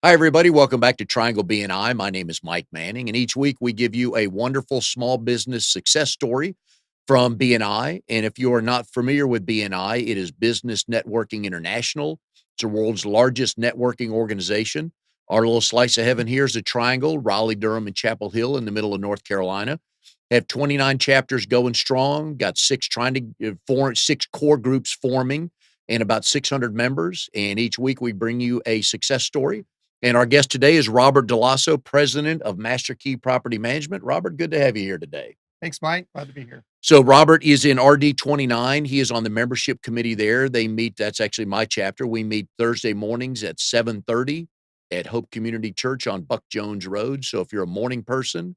Hi, everybody. Welcome back to Triangle BNI. My name is Mike Manning, and each week we give you a wonderful small business success story from BNI. And if you are not familiar with BNI, it is Business Networking International. It's the world's largest networking organization. Our little slice of heaven here is a triangle, Raleigh, Durham, and Chapel Hill in the middle of North Carolina. Have 29 chapters going strong, got six core groups forming, and about 600 members. And each week we bring you a success story. And our guest today is Robert Dell'Osso, president of MasterKey Property Management. Robert, good to have you here today. Thanks, Mike. Glad to be here. So Robert is in RD 29. He is on the membership committee there. They meet, that's actually my chapter. We meet Thursday mornings at 7:30 at Hope Community Church on Buck Jones Road. So if you're a morning person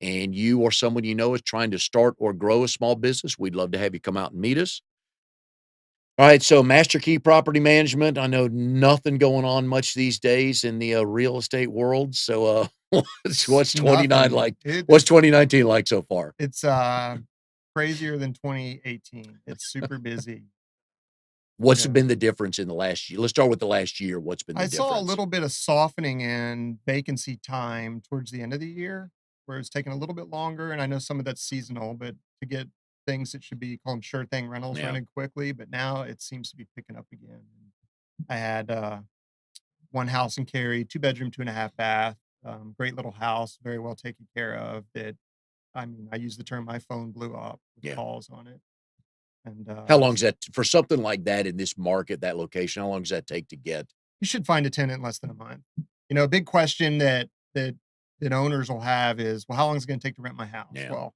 and you or someone you know is trying to start or grow a small business, we'd love to have you come out and meet us. All right, so MasterKey Property Management. I know nothing going on much these days in the real estate world. So, what's 29 like? What's 2019 like so far? It's crazier than 2018. It's super busy. What's been the difference in the last year? Let's start with the last year. What's been the difference? I saw a little bit of softening in vacancy time towards the end of the year, where it's taking a little bit longer. And I know some of that's seasonal, but to get things that should be called sure thing rentals running quickly, but now it seems to be picking up again. I had one house in Cary, 2-bedroom, 2.5 bath, great little house, very well taken care of. I use the term my phone blew up with calls on it. And how long is that for something like that in this market, that location? How long does that take to get? You should find a tenant in less than a month. A big question that owners will have is, well, how long is it going to take to rent my house? Well,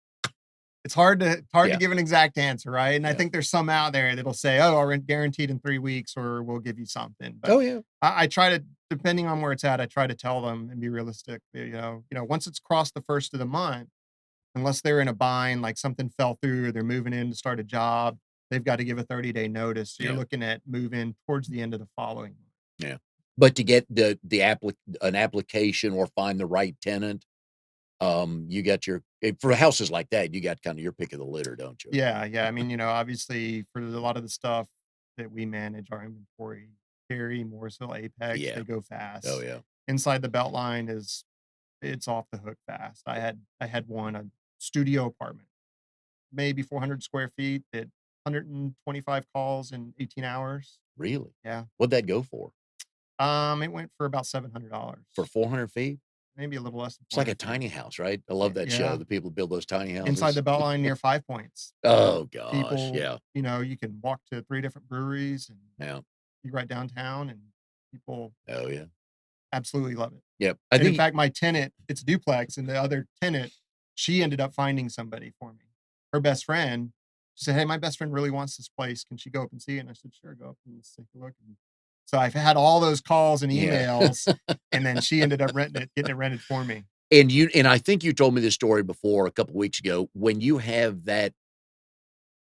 it's hard to give an exact answer, right? And I think there's some out there that'll say, "Oh, I'll rent guaranteed in 3 weeks, or we'll give you something." But I try to, depending on where it's at, I try to tell them and be realistic. Once it's crossed the first of the month, unless they're in a bind, like something fell through, or they're moving in to start a job, they've got to give a 30-day notice. So you're looking at move-in towards the end of the following month. Yeah, but to get an application or find the right tenant. You got for houses like that, you got kind of your pick of the litter, don't you? Yeah. I mean, obviously for a lot of the stuff that we manage, our inventory, Cary, Morrisville, Apex, they go fast. Oh yeah. Inside the Beltline it's off the hook fast. I had a studio apartment, maybe 400 square feet, that 125 calls in 18 hours. Really? Yeah. What'd that go for? It went for about $700 for 400 feet. Maybe a little less. It's like a tiny house, right? I love that show. The people who build those tiny houses inside the Beltline near 5 Points. Oh gosh, people, you can walk to 3 different breweries, and you're right downtown, and people. Oh yeah, absolutely love it. Yep. In fact, my tenant, it's a duplex, and the other tenant, she ended up finding somebody for me. Her best friend, she said, "Hey, my best friend really wants this place. Can she go up and see it?" And I said, "Sure, go up and let's take a look." And so I've had all those calls and emails, and then she ended up getting it rented for me. And I think you told me this story before a couple of weeks ago. When you have that,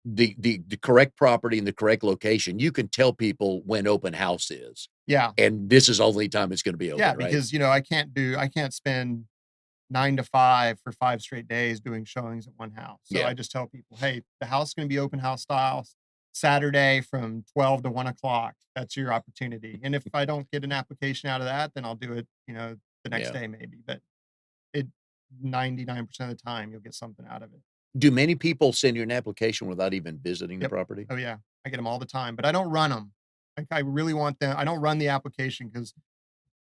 the correct property in the correct location, you can tell people when open house is. Yeah. And this is the only time it's going to be open. Yeah, because I can't spend 9 to 5 for 5 straight days doing showings at one house. So I just tell people, hey, the house is going to be open house style Saturday from 12 to 1 o'clock. That's your opportunity. And if I don't get an application out of that, then I'll do it, the next day maybe. But 99% of the time, you'll get something out of it. Do many people send you an application without even visiting the property? Oh yeah, I get them all the time, but I don't run them. I really want them. I don't run the application, because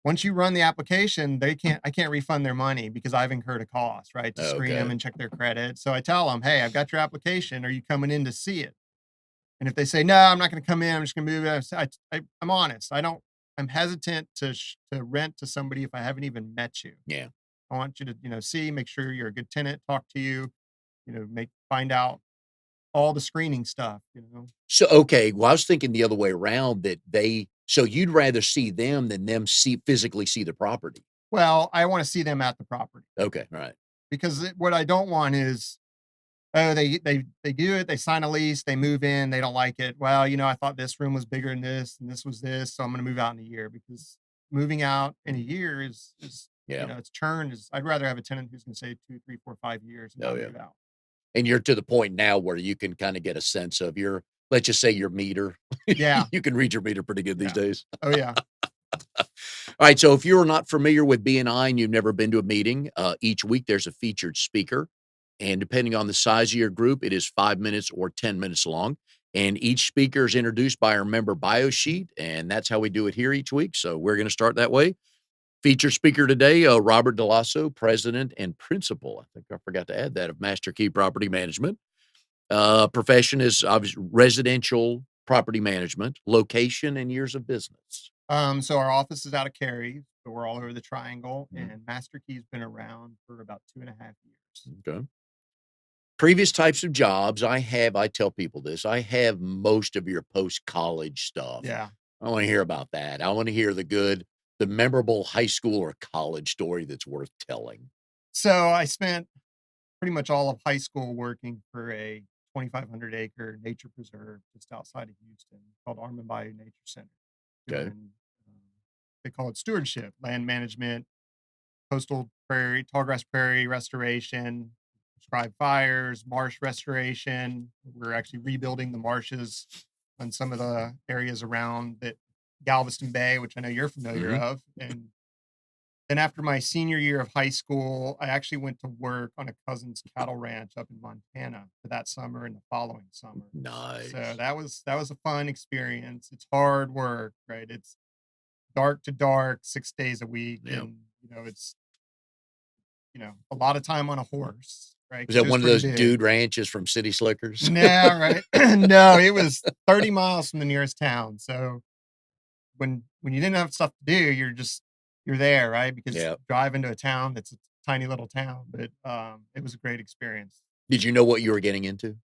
once you run the application, I can't refund their money, because I've incurred a cost, right, to screen them and check their credit. So I tell them, hey, I've got your application. Are you coming in to see it? And if they say, no, I'm not going to come in, I'm just going to move it, I'm honest. I'm hesitant to rent to somebody if I haven't even met you. Yeah. I want you to, see, make sure you're a good tenant, talk to you, find out all the screening stuff, So, okay. Well, I was thinking the other way around, so you'd rather see them than them physically see the property. Well, I want to see them at the property. Okay. Right. Because what I don't want is, oh, they do it, they sign a lease, they move in, they don't like it. Well, I thought this room was bigger than this, and this was this, so I'm going to move out in a year. Because moving out in a year is it's churn. I'd rather have a tenant who's going to stay 2, 3, 4, 5 years and not move out. And you're to the point now where you can kind of get a sense of let's just say your meter. Yeah. You can read your meter pretty good these days. Oh yeah. All right, so if you're not familiar with BNI and you've never been to a meeting, each week there's a featured speaker, and depending on the size of your group, it is 5 minutes or 10 minutes long, and each speaker is introduced by our member bio sheet, and that's how we do it here each week, so we're gonna start that way. Featured speaker today, Robert Dell'Osso, president and principal, I think I forgot to add that, of MasterKey Property Management. Profession is obviously residential property management, location, and years of business. So our office is out of Cary, so we're all over the triangle, and Master Key's been around for about 2.5 years. Okay. Previous types of jobs, I tell people this, I have most of your post-college stuff. Yeah. I wanna hear about that. I wanna hear the memorable high school or college story that's worth telling. So I spent pretty much all of high school working for a 2,500 acre nature preserve just outside of Houston called Armand Bayou Nature Center. Okay. Doing, they call it stewardship, land management, coastal prairie, tallgrass prairie restoration, prescribed fires, marsh restoration. We're actually rebuilding the marshes on some of the areas around that Galveston Bay, which I know you're familiar Mhm. of. And then after my senior year of high school, I actually went to work on a cousin's cattle ranch up in Montana for that summer and the following summer. So Nice. that was a fun experience. It's hard work, right? It's dark to dark, 6 days a week, Yep. and it's a lot of time on a horse, right? Was 'Cause that it was one of pretty those big. dude ranches from City Slickers? Nah, right? No, it was 30 miles from the nearest town. So when you didn't have stuff to do, you're there, right? Because Yeah. driving to a town that's a tiny little town, but it was a great experience. Did you know what you were getting into?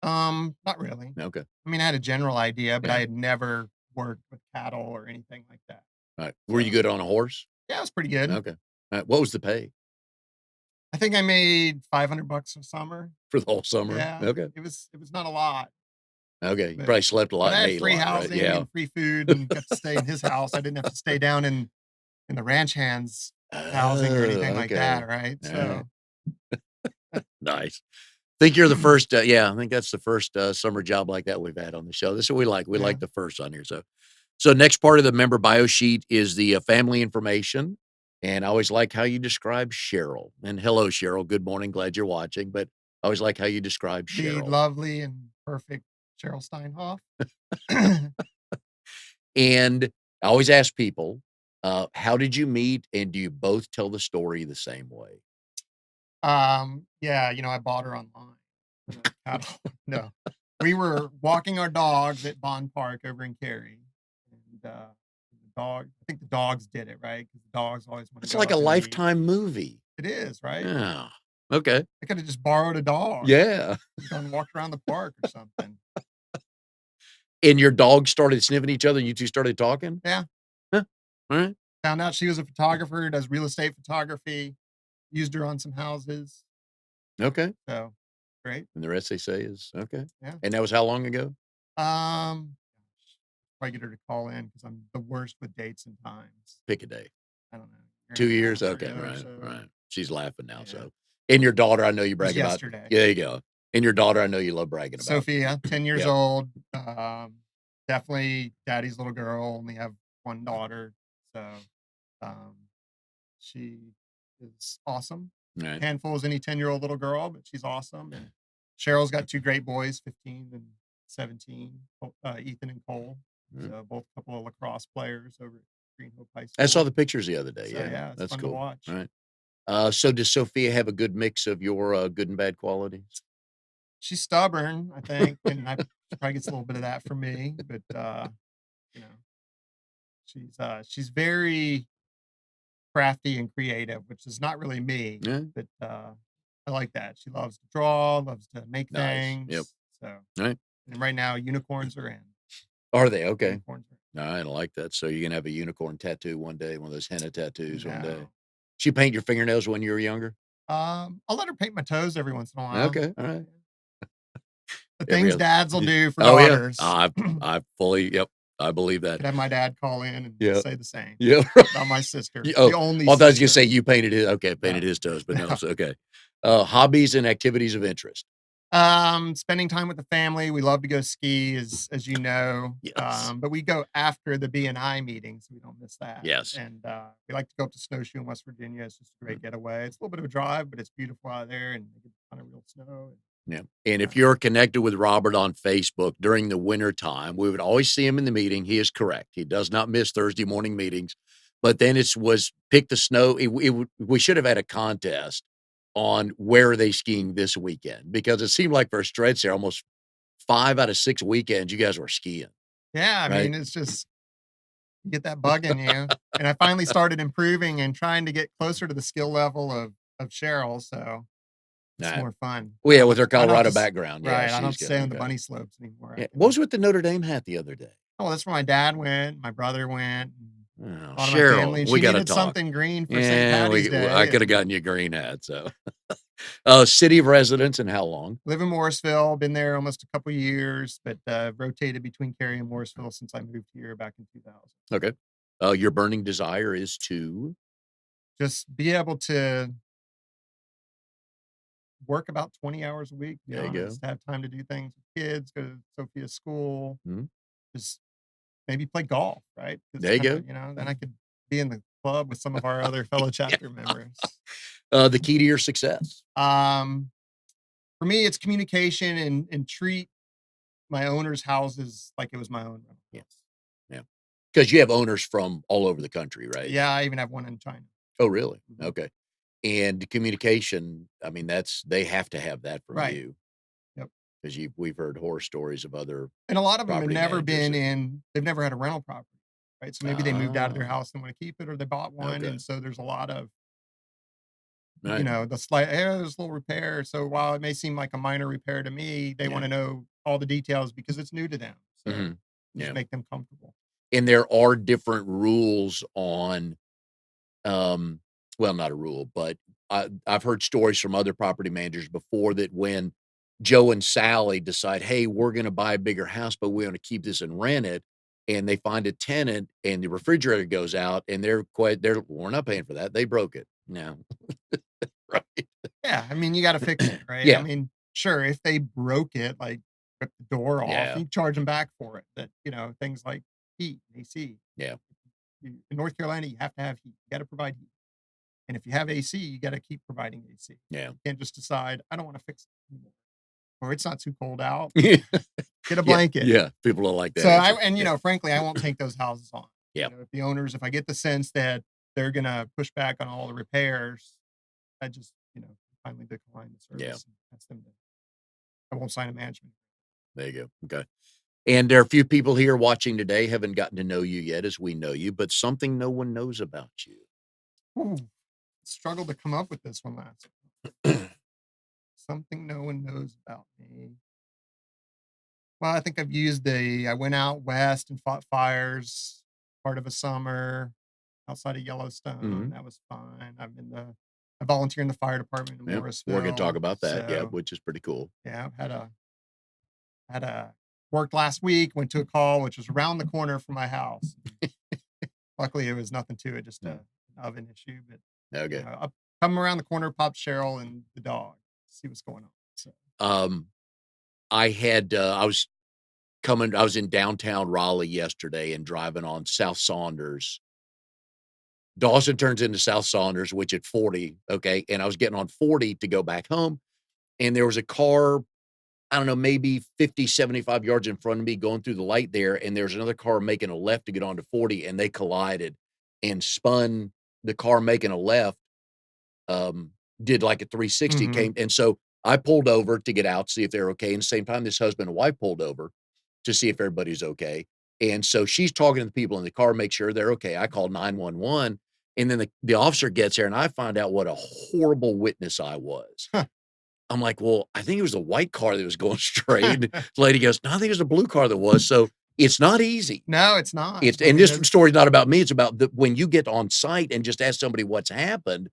Not really. Okay. I mean, I had a general idea, but I Yeah. had never worked with cattle or anything like that. Alright. Were you So good on a horse? yeah, it was pretty good. Okay. Alright, what was the pay I think I made $500 a summer. for the whole summer? Yeah, Okay. it was not a lot, Okay. You but probably slept a lot but I and had ate a free lot, right? housing Yeah. and free food and got to stay in his house. I didn't have to stay down in the ranch hands housing or anything like Okay. that, right? Alright. So Nice. Think you're the first, yeah, I think that's the first, summer job like that we've had on the show. This is what we like. We yeah. like the first on here, so next part of the member bio sheet is the, family information, and I always like how you describe Cheryl. And hello, Cheryl. Good morning. Glad you're watching, but I always like how you describe The Cheryl. lovely and perfect Cheryl Steinhoff. And I always ask people, how did you meet, and do you both tell the story the same way? Yeah, I bought her online. Cattle. No. We were walking our dogs at Bond Park over in Cary. And I think the dogs did it, right? Because the dogs always want to It's go like a up and leave. Lifetime movie. It is, right? Yeah. Okay. I could have just borrowed a dog Yeah. and gone and walked around the park or something. And your dogs started sniffing each other, and you 2 started talking? Yeah. Huh. Alright. Found out she was a photographer, does real estate photography, used her on some houses. Okay. So great. And the rest they say is okay. Yeah. And that was how long ago? Probably get her to call in because I'm the worst with dates and times. Pick a day. I don't know. 2 Year and a years? half Okay, ago or right, so. right. She's laughing now, Yeah. so and your daughter, I know you It was brag about. yesterday. Yeah, there you go. And your daughter, I know you love bragging about. Sophia, 10 years Yeah. old. Definitely daddy's little girl. Only have one daughter. So um, she is awesome. Right. Handful as any 10-year-old little girl, but she's awesome. And Cheryl's got two great boys, 15 and 17, Ethan and Cole. Mhm. So both a couple of lacrosse players over at Green Hope High School. I saw the pictures the other day, So, yeah. yeah, it's That's fun to cool. watch. Right. So does Sophia have a good mix of your, good and bad qualities? She's stubborn, I think, and she probably gets a little bit of that from me, but you know, she's very crafty and creative, which is not really me, Yeah. but I like that. She loves to draw, loves to make Nice. Yep. things. So, Right. and right now unicorns are in. Are they? Okay. Unicorns are Alright, I like that. So you're gonna have a unicorn tattoo one day, one of those henna tattoos in. one day. No. She paint your fingernails when you were younger? I'll let her paint my toes every once in a while. Okay, alright. The Every things other dads will do for Oh, yeah. daughters. I fully yep, I believe that. Could have my dad call in and Yeah. say the same Yeah. about my sister. You oh, The only I thought I was gonna sister. say you painted his okay, painted No. his toes, but no, No. it's okay. Hobbies and activities of interest. Spending time with the family. We love to go ski, as you know. Yes. But we go after the BNI meeting, so we don't miss that. Yes. And we like to go up to Snowshoe in West Virginia. It's just a Mm. great getaway. It's a little bit of a drive, but it's beautiful out there, and they get a ton of real snow. Yeah. And if Uh, you're connected with Robert on Facebook during the winter time, we would always see him in the meeting. He is correct. He does not miss Thursday morning meetings. But then it was pick the snow. We should have had a contest on where are they skiing this weekend, because it seemed like for a stretch there, almost 5 out of 6 weekends, you guys were skiing, yeah, I right? mean, it's just you get that bug in you. And I finally started improving and trying to get closer to the skill level of Cheryl. So it's Nah. more fun. Well, yeah, with her I don't have Colorado to background. Yeah, right, I don't have she's to good. stay on the Okay. bunny slopes anymore. I Yeah. What can was with the Notre Dame hat the other day? oh, that's where my dad went, my brother went, and Oh, a lot of my family, Cheryl, and we she gotta needed talk. something green for St. Yeah, Patty's I Day, could have and gotten you a green hat. So, city of residence and how long? live in Morrisville, been there almost a couple years, but, rotated between Cary and Morrisville since I moved here back in 2000. Okay. Your burning desire is to. Just be able to work about 20 hours a week, to be There you go. honest, have time to do things with kids, go to Sophia's school, Mhm. just maybe play golf, right? It's There you kinda, go. then I could be in the club with some of our other fellow Yeah. chapter members. The key to your success. Um, for me, it's communication and treat my owner's houses like it was my own rental Yes. house. Yeah. Because you have owners from all over the country, right? Yeah, I even have one in China. Oh, really? Mhm. Okay. And communication, I mean, they have to have that from Right. you, Yep. because we've heard horror stories of other And a lot of them have property never managers been that. in they've never had a rental property, right? So maybe they moved out of their Ah, house and want to keep it, or they bought one, okay. and so there's a lot of, Right. the slight, "Hey, there's a little repair." So while it may seem like a minor repair to me, they Yeah. wanna know all the details because it's new to them. So Mhm. just Yeah. make them comfortable. And there are different rules on, um, well, not a rule, but I've heard stories from other property managers before that when Joe and Sally decide, hey, we're going to buy a bigger house, but we want to keep this and rent it. And they find a tenant and the refrigerator goes out and we're not paying for that. They broke it. No. Right. Yeah, I mean, you gotta fix it, right? I Yeah. mean, sure, if they broke it, like, ripped the door off, Yeah. you charge them back for it, but, things like heat, AC. Yeah. In North Carolina, you have to have heat, you gotta provide heat, and if you have AC, you gotta keep providing AC. Yeah. You can't just decide, "I don't wanna fix it anymore," or, "It's not too cold out, get a Yeah. blanket." Yeah. People don't like So, that answer. Yeah. frankly, I won't take those houses on. Yeah. If I get the sense that they're gonna push back on all the repairs, I just, finally decline the Yeah. service and ask them to I won't sign a management. There you go. Okay. And there are a few people here watching today haven't gotten to know you yet as we know you, but something no one knows about you. Ooh, struggled to come up with this one last. Something no one knows about me. Well, I think I went out west and fought fires part of a summer outside of Yellowstone. Mhm. That was fun. I volunteer in the fire department in Yep. We're gonna talk Morrisville. about that. Yeah, So which is pretty cool. yeah, had a worked last week, went to a call, which was around the corner from my house. Luckily, it was nothing to it, just Mm. an oven issue. But Okay. up, come around the corner, pops Cheryl and the dog. See what's going on. So Um, I was in downtown Raleigh yesterday and driving on South Saunders. Dawson turns into South Saunders, which at 40, okay, and I was getting on 40 to go back home, and there was a car, I don't know, maybe 50, 75 yards in front of me going through the light there, and there's another car making a left to get onto 40, and they collided and spun the car making a left, um, did like a 360, mhm. came and so I pulled over to get out, see if they're okay, and the same time, this husband and wife pulled over to see if everybody's okay, and so she's talking to the people in the car, make sure they're okay. I called 911, and then the officer gets there, and I find out what a horrible witness I was. Huh. I'm like, "Well, I think it was a white car that was going straight." And the lady goes, "No, I think it was a blue car that was." So, it's not easy. No, it's not. It's I and mean, this there's story's not about me, it's about when you get on site and just ask somebody what's happened,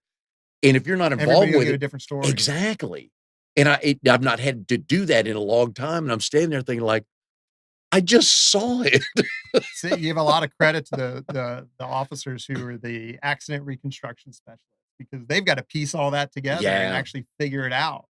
and if you're not involved everybody will with give a it. different story. Exactly. And I've not had to do that in a long time, and I'm standing there thinking like, "I just saw it." See, you give a lot of credit to the officers who are the accident reconstruction specialists because they've got to piece all that together and Yeah. actually figure it out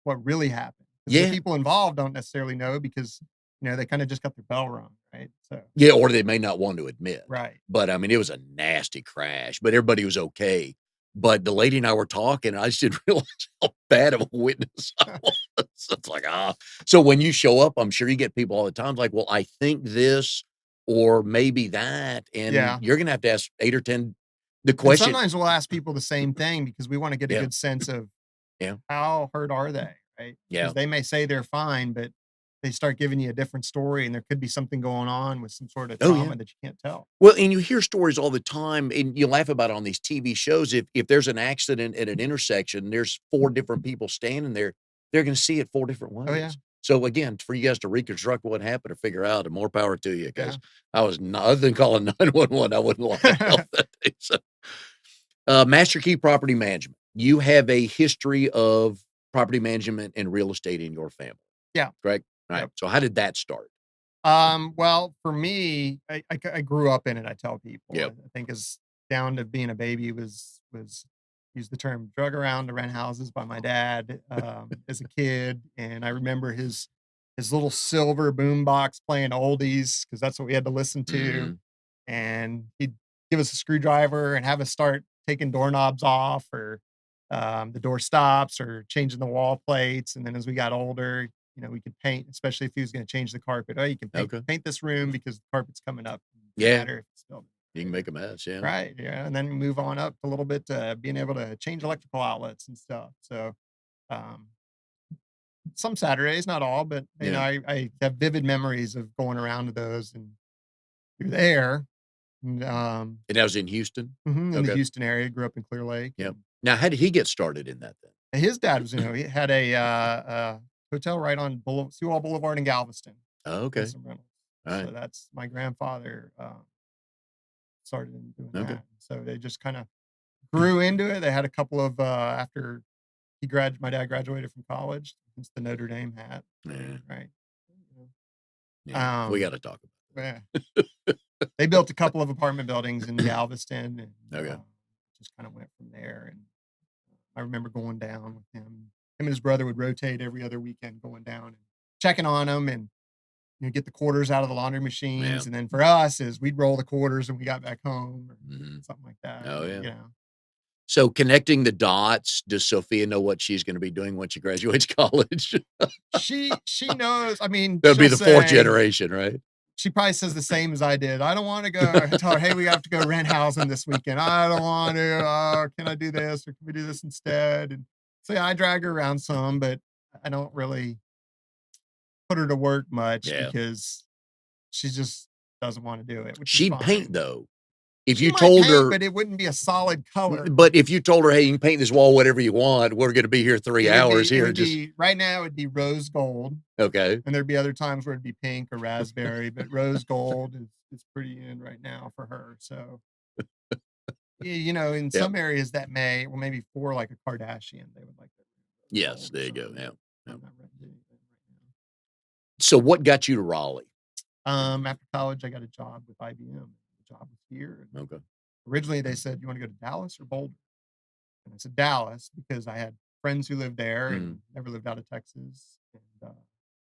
what really happened. because the Yeah. people involved don't necessarily know because, they kind of just got their bell rung, right? So, Yeah, or they may not want to admit. right. But, I mean, it was a nasty crash, but everybody was okay. But the lady and I were talking, and I just didn't realize how bad of a witness I was. It's like, So when you show up, I'm sure you get people all the time like, "Well, I think this or maybe that," and Yeah. you're gonna have to ask 8 or 10 the And question. sometimes we'll ask people the same thing because we want to get a Yeah, good sense of yeah, how hurt are they, right? yeah. Because they may say they're fine, but they start giving you a different story and there could be something going on with some sort of Oh, yeah. trauma that you can't tell. Well, and you hear stories all the time, and you laugh about it on these TV shows. If there's an accident at an intersection, there's 4 different people standing there, they're gonna see it 4 different Oh, yeah. ways. So, again, for you guys to reconstruct what happened or figure out, and more power to you, Yeah. because I was not other than calling 911, I wouldn't lie about that day, so MasterKey Property Management. You have a history of property management and real estate in your family, Yeah. correct? Alright, Yep. so how did that start? Well, for me, I grew up in it. I tell people. Yep. I think as down to being a baby was use the term drug around to rent houses by my dad as a kid, and I remember his little silver boom box playing oldies because that's what we had to listen to, Mhm. and he'd give us a screwdriver and have us start taking doorknobs off or the door stops or changing the wall plates, and then as we got older, we could paint, especially if he was going to change the carpet. Oh, you can Okay. paint this room because the carpet's coming up. No Yeah. matter if it's still You can make a mess, yeah. right. Yeah. And then we move on up a little bit to being able to change electrical outlets and stuff. So um, some Saturdays, not all, but Yeah. I have vivid memories of going around to those and you're there. And, And that was in Houston? in the Okay. Houston area, grew up in Clear Lake. Yep. Now, how did he get started in that then? And his dad was, he had a hotel right on Seawall Boulevard in Galveston. Oh, And okay. some rentals. So Alright. that's my grandfather started in doing Okay. that. So they just kind of grew into it. They had a couple of after my dad graduated from college. It's the Notre Dame hat, Yeah. right? Yeah. We Um, gotta talk about yeah, they built a couple of apartment buildings in Galveston, and Okay. just kind of went from there. And I remember going down with him. Him and his brother would rotate every other weekend, going down and checking on them, and get the quarters out of the laundry Yeah. machines. And then for us is we'd roll the quarters when we got back home or Mhm. something like that. Oh, yeah. You know, So, connecting the dots, does Sophia know what she's gonna be doing when she graduates college? she knows. I mean, That'd be she'll the 4th say generation, right? she probably says the same as I did. I don't want to go. I tell her, hey, we have to go rent housing this weekend. I don't want to. Can I do this or can we do this instead? And so yeah, I drag her around some, but I don't really put her to work much Yeah. because she just doesn't want to do it, which is She'd paint, fine. though. If She you might told paint, her but it wouldn't be a solid color. but if you told her, "Hey, you can paint this wall whatever you want. We're gonna be here 3 hours It here, would just" be right now. It'd be rose gold, Okay. and there'd be other times where it'd be pink or raspberry. But rose gold is pretty in right now for her. So in Yeah. some areas that maybe for like a Kardashian, they would like that rose Yes, gold or there you go, something. yeah, But yeah. I'm not renting anything right So, what got you to Raleigh? now. After college, I got a job with IBM. The job was here. And Okay. originally, they said, "You want to go to Dallas or Boulder?" And I said Dallas because I had friends who lived there Mhm. and never lived out of Texas. And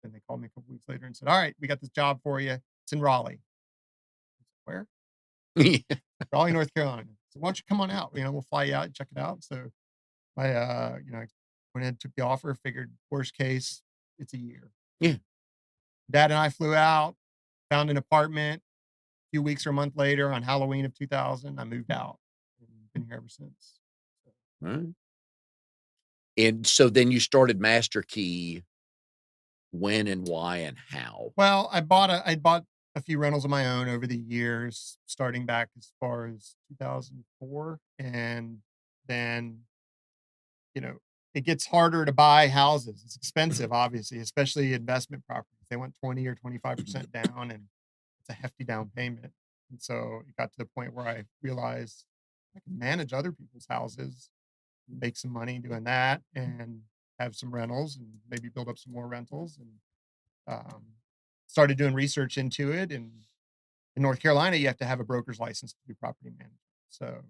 then they called me a couple weeks later and said, "All right, we got this job for you. It's in Raleigh." Where? Yeah. Raleigh, North Carolina. So why don't you come on out? We'll fly you out and check it out. So I went in, took the offer, figured worst case, it's a year. Yeah. Dad and I flew out, found an apartment. A few weeks or a month later, on Halloween of 2000, I moved out and been here ever since. Alright. And so then you started Master Key when and why and how? Well, I bought a few rentals of my own over the years, starting back as far as 2004, and then, you know, it gets harder to buy houses. It's expensive, obviously, especially investment properties. They want 20 or 25% down, and it's a hefty down payment. And so it got to the point where I realized I can manage other people's houses, make some money doing that, and have some rentals and maybe build up some more rentals. And um, started doing research into it. And in North Carolina, you have to have a broker's license to do property management. So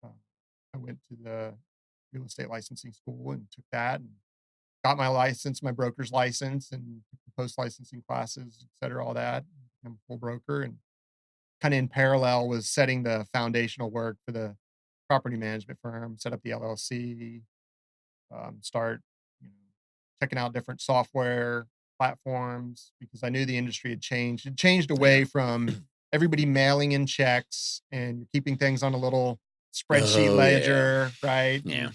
uh, I went to the real estate licensing school and took that and got my license, my broker's license, and post licensing classes, et cetera, all that. I'm a full broker, and kind of in parallel was setting the foundational work for the property management firm, set up the LLC, start, you know, checking out different software platforms because I knew the industry had changed. It changed away from everybody mailing in checks and you're keeping things on a little spreadsheet ledger, right? Yeah.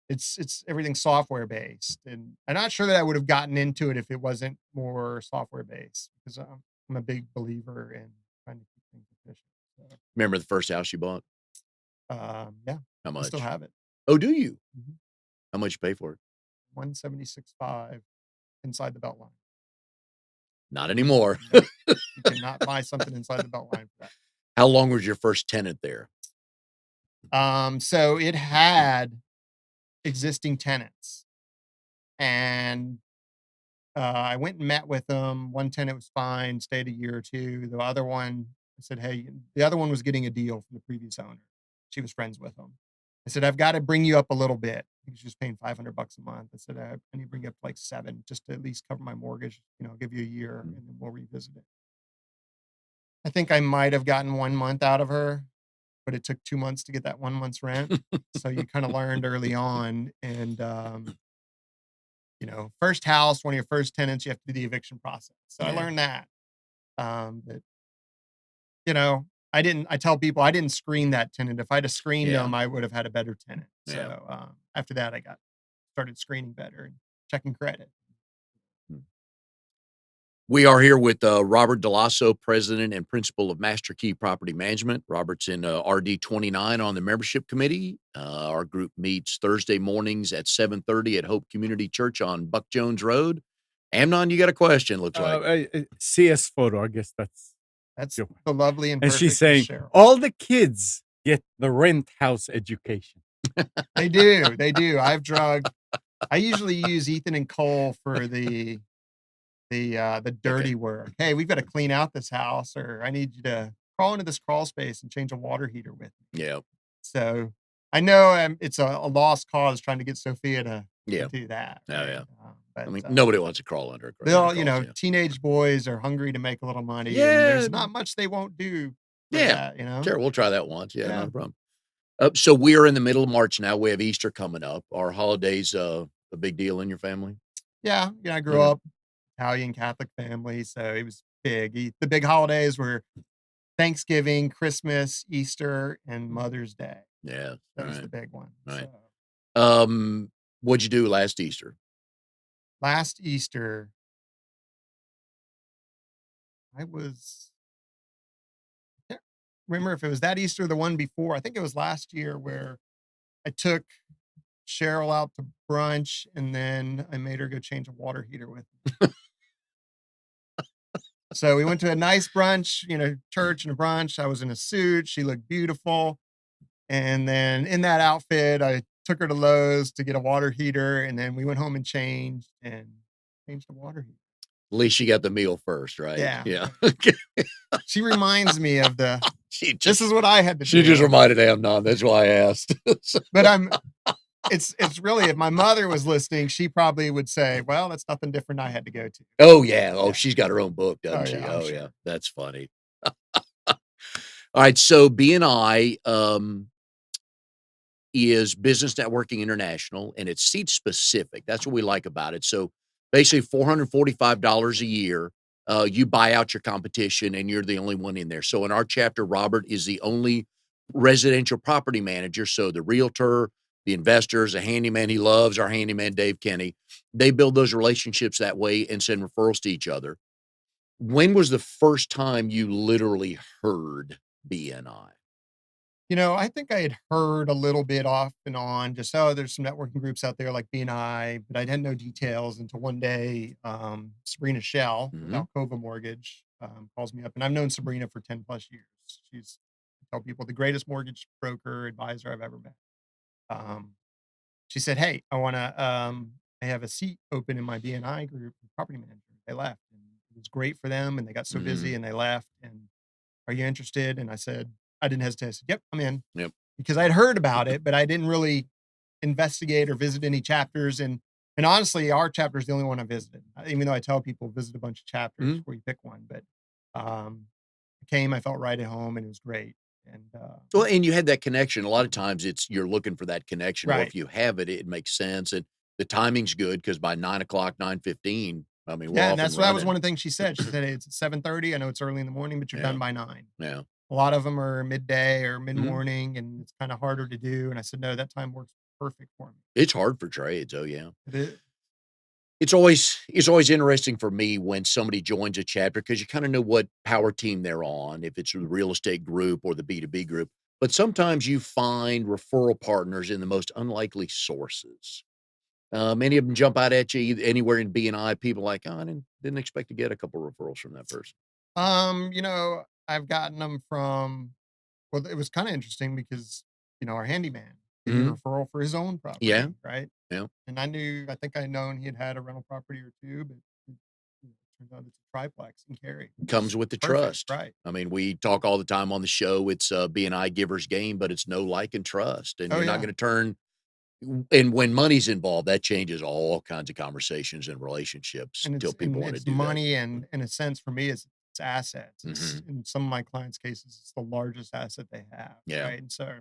It's everything software based, and I'm not sure that I would have gotten into it if it wasn't more software based because I'm a big believer in trying to keep things efficient. So, Remember the first house you bought? yeah, How I still much? have it. Oh, do you? Mhm. How much you pay for it? 176.5 inside the belt line. Not anymore. Nope. You cannot buy something inside the belt line for that. How long was your first tenant there? So it had existing tenants, and I went and met with them. One tenant was fine, stayed a year or two. The other one, I said, hey, the other one was getting a deal from the previous owner. She was friends with him. I said, I've got to bring you up a little bit. He was just paying $500 a month. I said, I need to bring you up to like 7 just to at least cover my mortgage. You know, I'll give you a year and then we'll revisit it. I think I might have gotten 1 month out of her, but it took 2 months to get that 1 month's rent. So you kind of learned early on. And, you know, first house, one of your first tenants, you have to do the eviction process. So I learned that. But, you know, I tell people I didn't screen that tenant. If I'd have screened them, I would have had a better tenant. So after that, I started screening better and checking credit. We are here with Robert Dell'Osso, president and principal of MasterKey Property Management. Robert's in RD 29 on the membership committee. Our group meets Thursday mornings at 7:30 at Hope Community Church on Buck Jones Road. Amnon, you got a question, looks like. CS photo, I guess that's the lovely and perfect she's saying, Cheryl. all the kids get the rent house education. They do. I usually use Ethan and Cole for the dirty work. Hey, we've got to clean out this house, or I need you to crawl into this crawl space and change a water heater with me. Yeah. So I know it's a lost cause trying to get Sophia to do that. Oh, right? yeah. But, I mean, nobody wants to crawl under. Teenage boys are hungry to make a little money. Yeah. And there's not much they won't do. That, you know? Sure. We'll try that once. Yeah. Not a problem. So we are in the middle of March now. We have Easter coming up. Are holidays a big deal in your family? Yeah. I grew up Italian Catholic family, so it was big. The big holidays were Thanksgiving, Christmas, Easter, and Mother's Day. Yeah. That was the big one. Right. So. What'd you do last Easter? Last Easter, I can't remember if it was that Easter or the one before. I think it was last year where I took Cheryl out to brunch and then I made her go change a water heater with me. So we went to a nice brunch, church and a brunch. I was in a suit. She looked beautiful. And then in that outfit, I took her to Lowe's to get a water heater. And then we went home and changed the water heater. At least she got the meal first, right? Yeah. She reminds me of this is what I had to do. She just reminded Amnon. That's why I asked. But it's really, if my mother was listening, she probably would say, well, that's nothing different I had to go to. Oh, yeah. Oh, she's got her own book, doesn't she? Yeah, yeah. That's funny. All right. So BNI is Business Networking International, and it's seat specific. That's what we like about it. So basically $445 a year. You buy out your competition and you're the only one in there. So in our chapter, Robert is the only residential property manager. So the realtor, the investors, a handyman he loves, our handyman, Dave Kenny, they build those relationships that way and send referrals to each other. When was the first time you literally heard BNI? I think I had heard a little bit off and on, just, there's some networking groups out there like BNI, but I had no details until one day, Sabrina Shell with Alcova Mortgage calls me up. And I've known Sabrina for 10 plus years. She's, I tell people, the greatest mortgage broker advisor I've ever met. She said, hey, I have a seat open in my BNI group, property manager. They left. And it was great for them. And they got so busy and they left. And are you interested? And I didn't hesitate. I said, yep, I'm in. Yep. Because I'd heard about it, but I didn't really investigate or visit any chapters. And And honestly, our chapter is the only one I visited, even though I tell people visit a bunch of chapters Mhm. before you pick one. But I came, I felt right at home, and it was great. And Well, and you had that connection. A lot of times it's you're looking for that connection, or right, if you have it, it makes sense, and the timing's good because by 9 o'clock, 9:15, I mean, we're yeah, and off and that was one running. of the things she said. She said it's at 7:30. I know it's early in the morning, but you're Yeah, done by 9. yeah. A lot of them are midday or mid Mhm. morning, and it's kind of harder to do. And I said, no, that time works perfect for me. It's hard for trades, oh, yeah. It is. It's always interesting for me when somebody joins a chapter because you kinda know what power team they're on, if it's the real estate group or the B2B group, but sometimes you find referral partners in the most unlikely sources. Many of them jump out at you anywhere in BNI, people like, "Oh, I didn't expect to get a couple referrals from that person." I've gotten them from. Well, it was kind of interesting because our handyman gave me a Mhm. referral for his own Yeah, property, right? yeah. And I think I'd known he had a rental property or two, but turns out it's a triplex in Cary. Comes with the Perfect, trust. right? I mean, we talk all the time on the show, it's a BNI giver's game, but it's know, like, and trust, and Oh you're not yeah, gonna turn and when money's involved, that changes all kinds of conversations and relationships and till people wanna it's do that. money, and in a sense, for me, it's assets. It's Mhm. in some of my clients' cases, it's the largest asset they have, Yeah. right? And so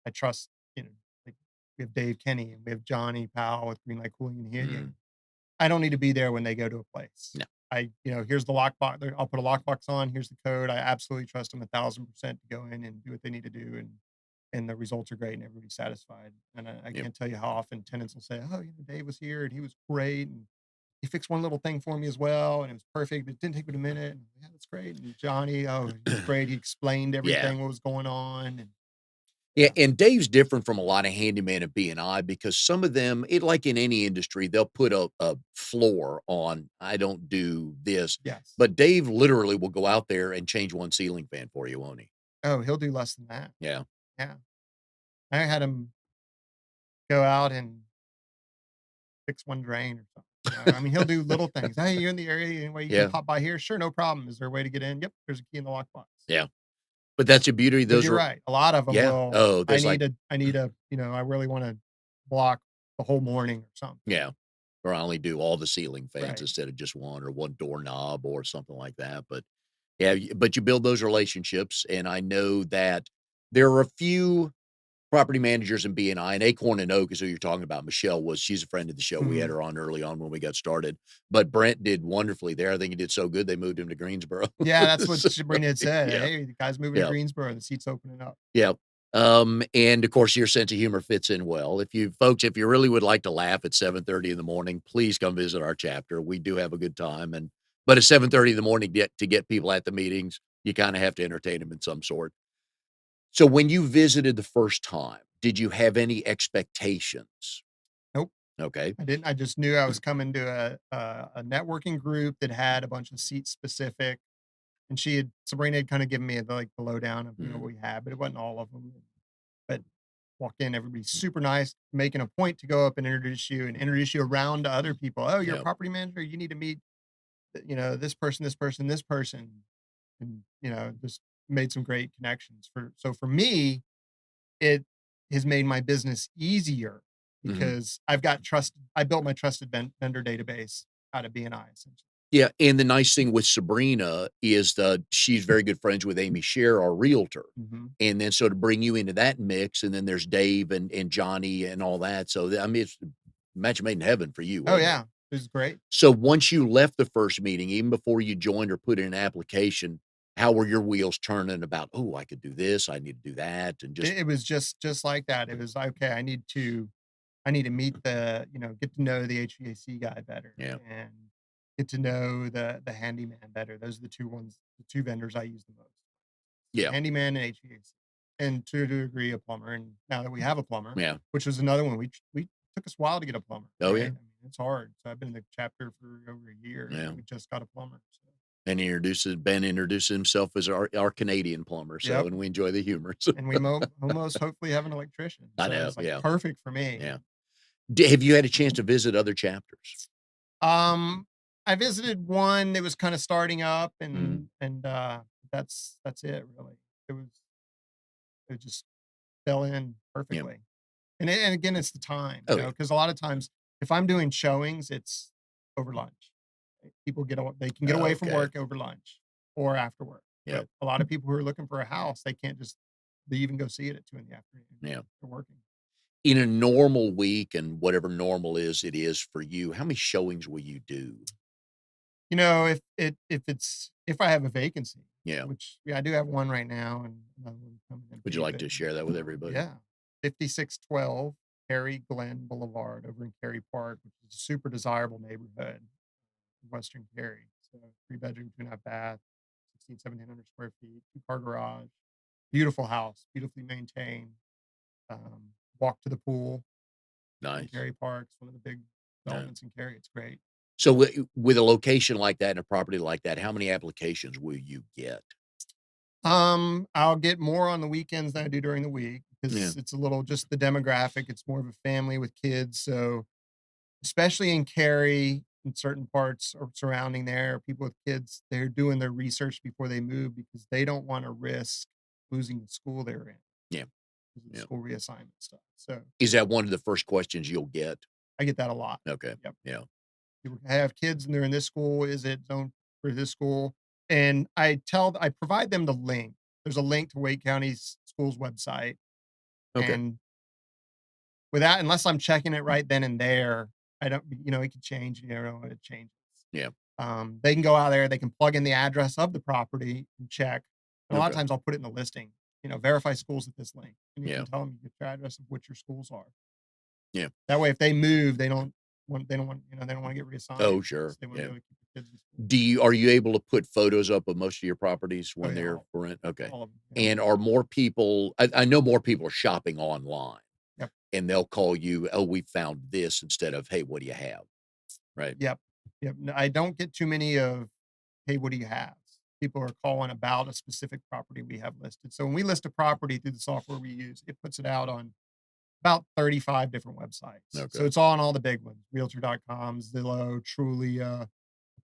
I trust, like we have Dave Kenny and we have Johnny Powell with Greenlight Cooling and Mhm. Heating. I don't need to be there when they go to a place. No. Here's the lockbox. I'll put a lockbox on. Here's the code. I absolutely trust them 1,000% to go in and do what they need to do, and the results are great, and everybody's satisfied. And I Yep. can't tell you how often tenants will say, "Oh, Dave was here and he was great, and he fixed one little thing for me as well, and it was perfect. But it didn't take but a minute. And, yeah, that's great." And Johnny, oh, he was great. He explained Yeah. everything what was going on, and Yeah, yeah, and Dave's different from a lot of handyman and B&I because some of them, like in any industry, they'll put a floor on, "I don't do this," yes. but Dave literally will go out there and change one ceiling fan for you, won't he? Oh, he'll do less than that. Yeah. Yeah, I had him go out and fix one drain or something. I mean, he'll do little things. "Hey, you're in the area, any way you can Yeah, pop by here?" "Sure, no problem. Is there a way to get in?" "Yep, there's a key in the lockbox." yeah, but that's the beauty, But those you're are right. A lot of them yeah. will, Oh, there's like I really wanna block the whole morning or something. yeah, or I only do all the ceiling fans Right. instead of just one or one doorknob or something like that, but yeah, but you build those relationships, and I know that there are a few property managers in BNI, and Acorn and Oak is who you're talking about. Michelle she's a friend of the show. We had Mhm. her on early on when we got started, but Brent did wonderfully there. I think he did so good they moved him to Greensboro. Yeah, that's what So, Sabrina had said. yeah, "Hey, the guy's moving to yeah, Greensboro, the seat's opening up." yeah. And of course, your sense of humor fits in well. If you really would like to laugh at 7:30 in the morning, please come visit our chapter. We do have a good time, but at 7:30 in the morning, to get people at the meetings, you kind of have to entertain them in some sort. So when you visited the first time, did you have any expectations? Nope, Okay. I didn't. I just knew I was coming to a networking group that had a bunch of seats specific. And Sabrina had kinda given me the lowdown of, Mhm. what we had, but it wasn't all of them. But walk in, everybody's super nice, making a point to go up and introduce you around to other people. "Oh, you're a Yeah. property manager? You need to meet, this person, this person, this person." And, just made some great connections. For me, it has made my business easier Mhm. because I built my trusted vendor database out of BNI, essentially. Yeah, and the nice thing with Sabrina is that she's very good friends with Amy Scher, our realtor, Mhm. and then so to bring you into that mix, and then there's Dave and Johnny and all that, so, I mean, it's a match made in heaven for you, Oh, wasn't it? yeah. It was great. So once you left the first meeting, even before you joined or put in an application, how were your wheels turning about, "Oh, I could do this, I need to do that," and just It was just like that. It was, "Okay, I need to meet get to know the HVAC guy better yeah, and get to know the handyman better." Those are the 2 vendors I use the most. yeah, Handyman and HVAC, and to a degree, a plumber. And now that we have a plumber, yeah. which was another one, we took us a while to get a plumber, Oh, right? yeah, I mean, it's hard. So I've been in the chapter for over a year, yeah. and we just got a plumber. So, And Ben introduced himself as our Canadian plumber, so yep. and we enjoy the humor, so And we almost hopefully have an electrician. I So know, it's like yeah, perfect for me. yeah. Have you had a chance to visit other chapters? Um, I visited one that was kinda starting up, Mhm. and that's it really. It just fell in Yeah. perfectly. And again, it's the time, Oh, yeah. because a lot of times if I'm doing showings, it's over lunch. People they can get away from Okay. work over lunch or after work. Yep. But a lot of people who are looking for a house, they can't just leave and go see it at 2 in the afternoon. Yeah. They're working. In a normal week, and whatever normal is, it is for you, how many showings will you do? You know, if I have a vacancy, Yeah. which I do have one right now and another one coming Would you empty, like but to share that with everybody? yeah, 5612 Cary Glen Boulevard over in Cary Park, which is a super desirable neighborhood in Western Cary. So 3 bedroom, 2.5 bath, 1,700 square feet, 2-car garage, beautiful house, beautifully maintained. Walk to the pool in Nice. Cary Park. It's one of the big Yeah. developments in Cary. It's great. So with a location like that and a property like that, how many applications will you get? I'll get more on the weekends than I do during the week Yeah. because it's a little just the demographic. It's more of a family with kids. So especially in Cary, in certain parts or surrounding there, people with kids, they're doing their research before they move because they don't want to risk losing the school they're in Yeah. because of the Yeah. school reassignment stuff. So Is that one of the first questions you'll get? I get that a lot. Okay. Yep. Yeah. People have kids and they're in this school. Is it zoned for this school? And I provide them the link. There's a link to Wake County's school's website. Okay. And without, unless I'm checking it right then and there, I don't, it could change. You never know when it changes. Yeah. They can go out there, they can plug in the address of the property and check. And a lot of Okay. times I'll put it in the listing, verify schools at this link. And you Yeah. can tell them your address of what your schools are. Yeah. That way, if they move, they don't want, they don't want to get reassigned. Oh, sure. They want to Yeah. be able to keep the kids in school. Are you able to put photos up of most of your properties Oh, when yeah, they're for rent? Okay. all of them. Yeah. And are more people, I know more people are shopping online Yep. and they'll call you, oh, we found this instead of, hey, what do you have? Right. Yep. Yep. No, I don't get too many of, hey, what do you have? People are calling about a specific property we have listed. So when we list a property through the software we use, it puts it out on about 35 different websites. So Okay. it's all on all the big ones, realtor.com, Zillow, Trulia,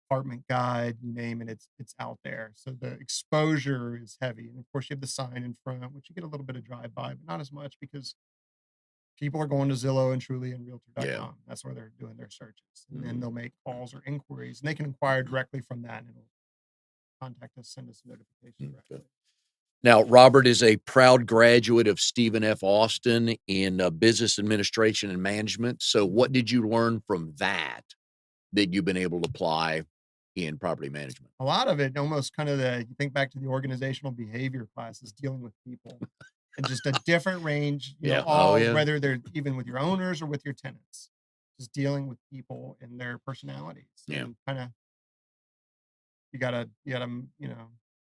Apartment Guide, you name it, it's out there. So the exposure is heavy. And of course you have the sign in front, which you get a little bit of drive by, but not as much because people are going to Zillow and Trulia and realtor.com. Yeah. That's where they're doing their searches. And then Mhm. they'll make calls or inquiries and they can inquire directly from that and it'll contact us, send us a notification Okay. directly. Now, Robert is a proud graduate of Stephen F. Austin in business administration and management. So, what did you learn from that you've been able to apply in property management? A lot of it almost kind of you think back to the organizational behavior classes dealing with people and just a different range, Yeah. Oh, all yeah. whether they're even with your owners or with your tenants, just dealing with people and their personalities Yeah. and kind of you gotta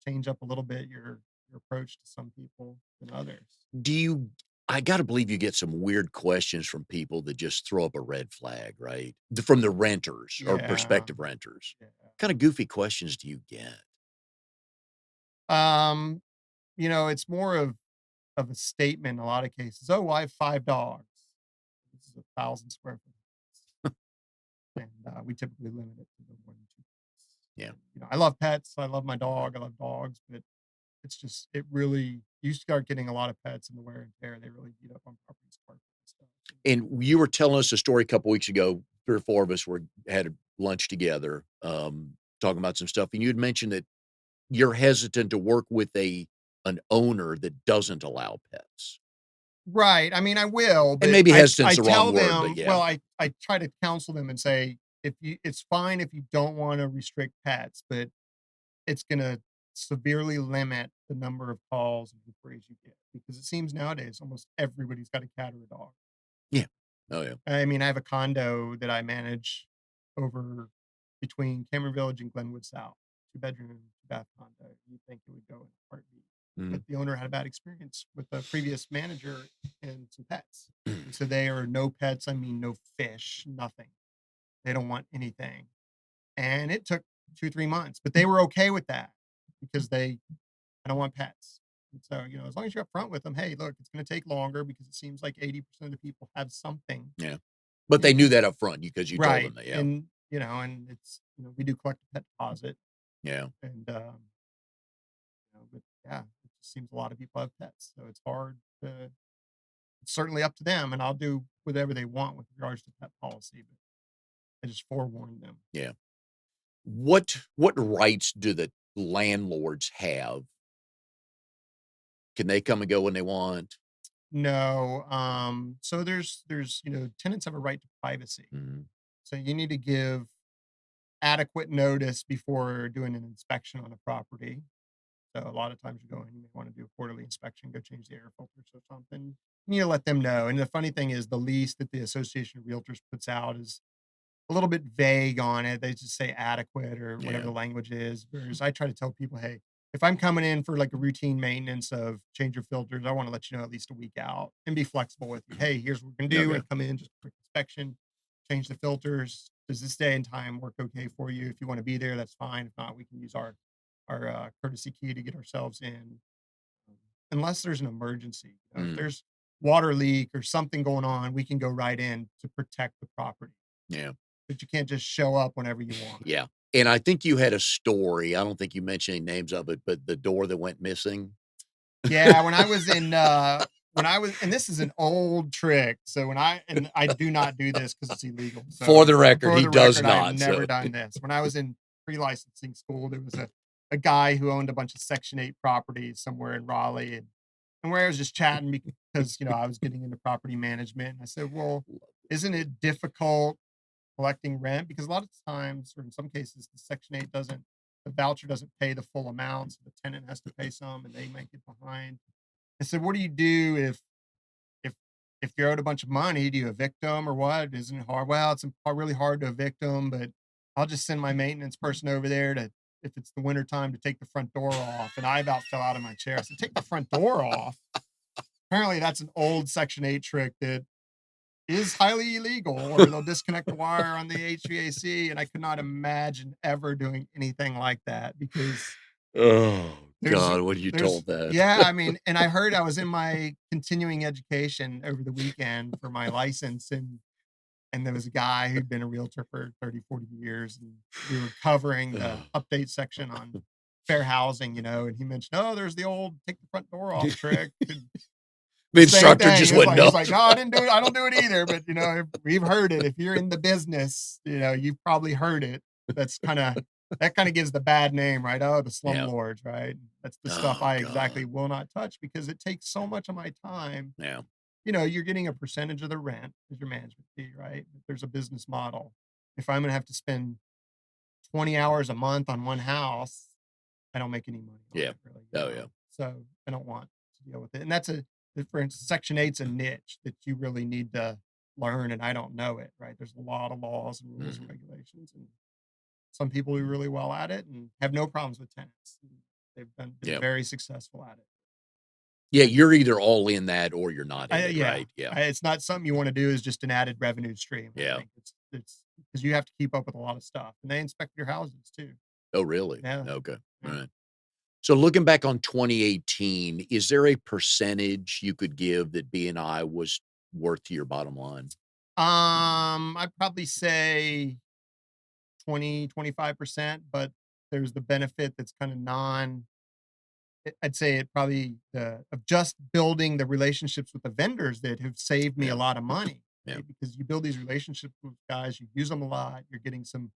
change up a little bit your approach to some people than others. Do you, I got to believe you get some weird questions from people that just throw up a red flag, right? From the renters or Yeah, prospective renters. yeah. What kind of goofy questions do you get? Um, it's more of a statement in a lot of cases. Oh, I have 5 dogs. This is 1,000 square foot house. And we typically limit it to no more than 2 pets. Yeah. And, I love pets. I love my dog. I love dogs, but it's just it really you start getting a lot of pets and the wear and tear. They really beat up on properties quite and stuff. And you were telling us a story a couple weeks ago. 3 or 4 of us had lunch together, talking about some stuff, and you had mentioned that you're hesitant to work with an owner that doesn't allow pets. Right. I mean, I will, And but maybe I hesitant's the wrong tell word, but them, yeah. well, I try to counsel them and say, it's fine if you don't want to restrict pets, but it's going to severely limit the number of calls and inquiries you get because it seems nowadays almost everybody's got a cat or a dog. Yeah. Oh, yeah. I mean, I have a condo that I manage over between Cameron Village and Glenwood South, 2 bedroom, 2 bath condo. You think it would go in a heartbeat. But Mhm. the owner had a bad experience with the previous manager and some pets. And so they are no pets. I mean, no fish, nothing. They don't want anything. And it took 2, 3 months, but they were okay with that because I don't want pets. And so, as long as you're upfront with them, hey, look, it's going to take longer because it seems like 80% of the people have something. Yeah. But they knew that up front because you told them Right. that, yeah. And it's, we do collect a pet deposit Yeah. and, but yeah, it just seems a lot of people have pets. So it's it's certainly up to them, and I'll do whatever they want with regards to that policy. But I just forewarned them. Yeah. What rights do the landlords have? Can they come and go when they want? No, so there's tenants have a right to privacy. Mhm. So you need to give adequate notice before doing an inspection on a property. So a lot of times you go in, you may want to do a quarterly inspection, go change the air filters or something. You need to let them know. And the funny thing is the lease that the Association of Realtors puts out is a little bit vague on it. They just say adequate or whatever Yeah. the language is. Whereas I try to tell people, hey, if I'm coming in for like a routine maintenance of change your filters, I want to let you know at least a week out and be flexible with you. Hey, here's what we're gonna do. Okay. And come in, just a quick inspection, change the filters. Does this day and time work okay for you? If you want to be there, that's fine. If not, we can use our courtesy key to get ourselves in. Unless there's an emergency. If Mm. there's water leak or something going on, we can go right in to protect the property. Yeah. But you can't just show up whenever you want. Yeah. And I think you had a story. I don't think you mentioned any names of it, but the door that went missing. Yeah, when I was and this is an old trick. So I do not do this because it's illegal. So For the record, for he the does record, not. I've never So done this. When I was in pre-licensing school, there was a guy who owned a bunch of Section 8 properties somewhere in Raleigh, and where I was just chatting because I was getting into property management. And I said, well, isn't it difficult collecting rent? Because a lot of times, or in some cases, the voucher doesn't pay the full amount, so the tenant has to pay some and they might get behind. I said, what do you do if if you're owed a bunch of money? Do you evict them or what? Isn't it hard? Well, it's really hard to evict them, but I'll just send my maintenance person over there to, if it's the winter time, to take the front door off. And I about fell out of my chair. I said, take the front door off. Apparently that's an old Section 8 trick that is highly illegal, or they'll disconnect the wire on the HVAC. And I could not imagine ever doing anything like that because oh there's God, what you there's told that? yeah, I mean, and I was in my continuing education over the weekend for my license, and there was a guy who'd been a realtor for 30, 40 years, and we were covering the update section on fair housing, and he mentioned, oh, there's the old take the front door off trick. The Same instructor thing. just He was wouldn't like, know. he's like, no, I didn't do it. I don't do it either. But we've heard it. If you're in the business, you've probably heard it. That kind of gives the bad name, right? Oh, the Yeah. slumlords, right? That's the stuff Oh, I God. exactly will not touch because it takes so much of my time. Yeah. You're getting a percentage of the rent as your management fee, right? But there's a business model. If I'm going to have to spend 20 hours a month on one house, I don't make any money on Yeah. it, really. Oh, yeah. So I don't want to deal with it. And for instance, Section 8's a niche that you really need to learn, and I don't know it, right? There's a lot of laws and rules and regulations, and some people do really well at it and have no problems with tenants. They've been Yeah. very successful at it. Yeah. You're either all in that or you're not in it, Yeah, right? Yeah. it's not something you want to do as just an added revenue stream. I Yeah. think it's because you have to keep up with a lot of stuff, and they inspect your houses too. Oh, really? Yeah. Okay. Yeah. All right. So looking back on 2018, is there a percentage you could give that BNI was worth to your bottom line? I'd probably say 20-25%, but there's the benefit that's kind of I'd say it probably of just building the relationships with the vendors that have saved me Yeah. a lot of money, Yeah. right? Because you build these relationships with guys, you use them a lot, you're getting some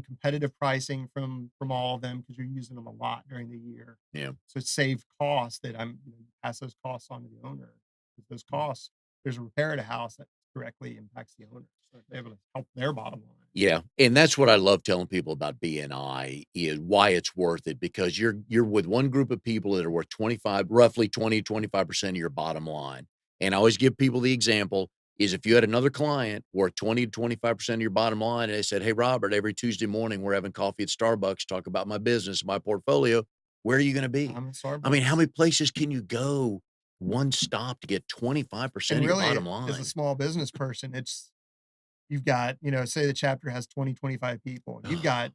competitive pricing from all of them because you're using them a lot during the year. Yeah. So it saves costs that you pass those costs on to the owner. With those costs, there's a repair at a house that directly impacts the owner. So they're able to help their bottom line. Yeah, and that's what I love telling people about BNI is why it's worth it because you're with one group of people that are worth roughly 20-25% of your bottom line. And I always give people the example is if you had another client worth 20-25% of your bottom line and they said, "Hey Robert, every Tuesday morning we're having coffee at Starbucks, talk about my business, my portfolio, where are you going to be?" I'm at I mean, how Starbucks. many places can you go one stop to get 25% And of your really, bottom as a line? small business person, you've got, say the chapter has 20, 25 people. You've got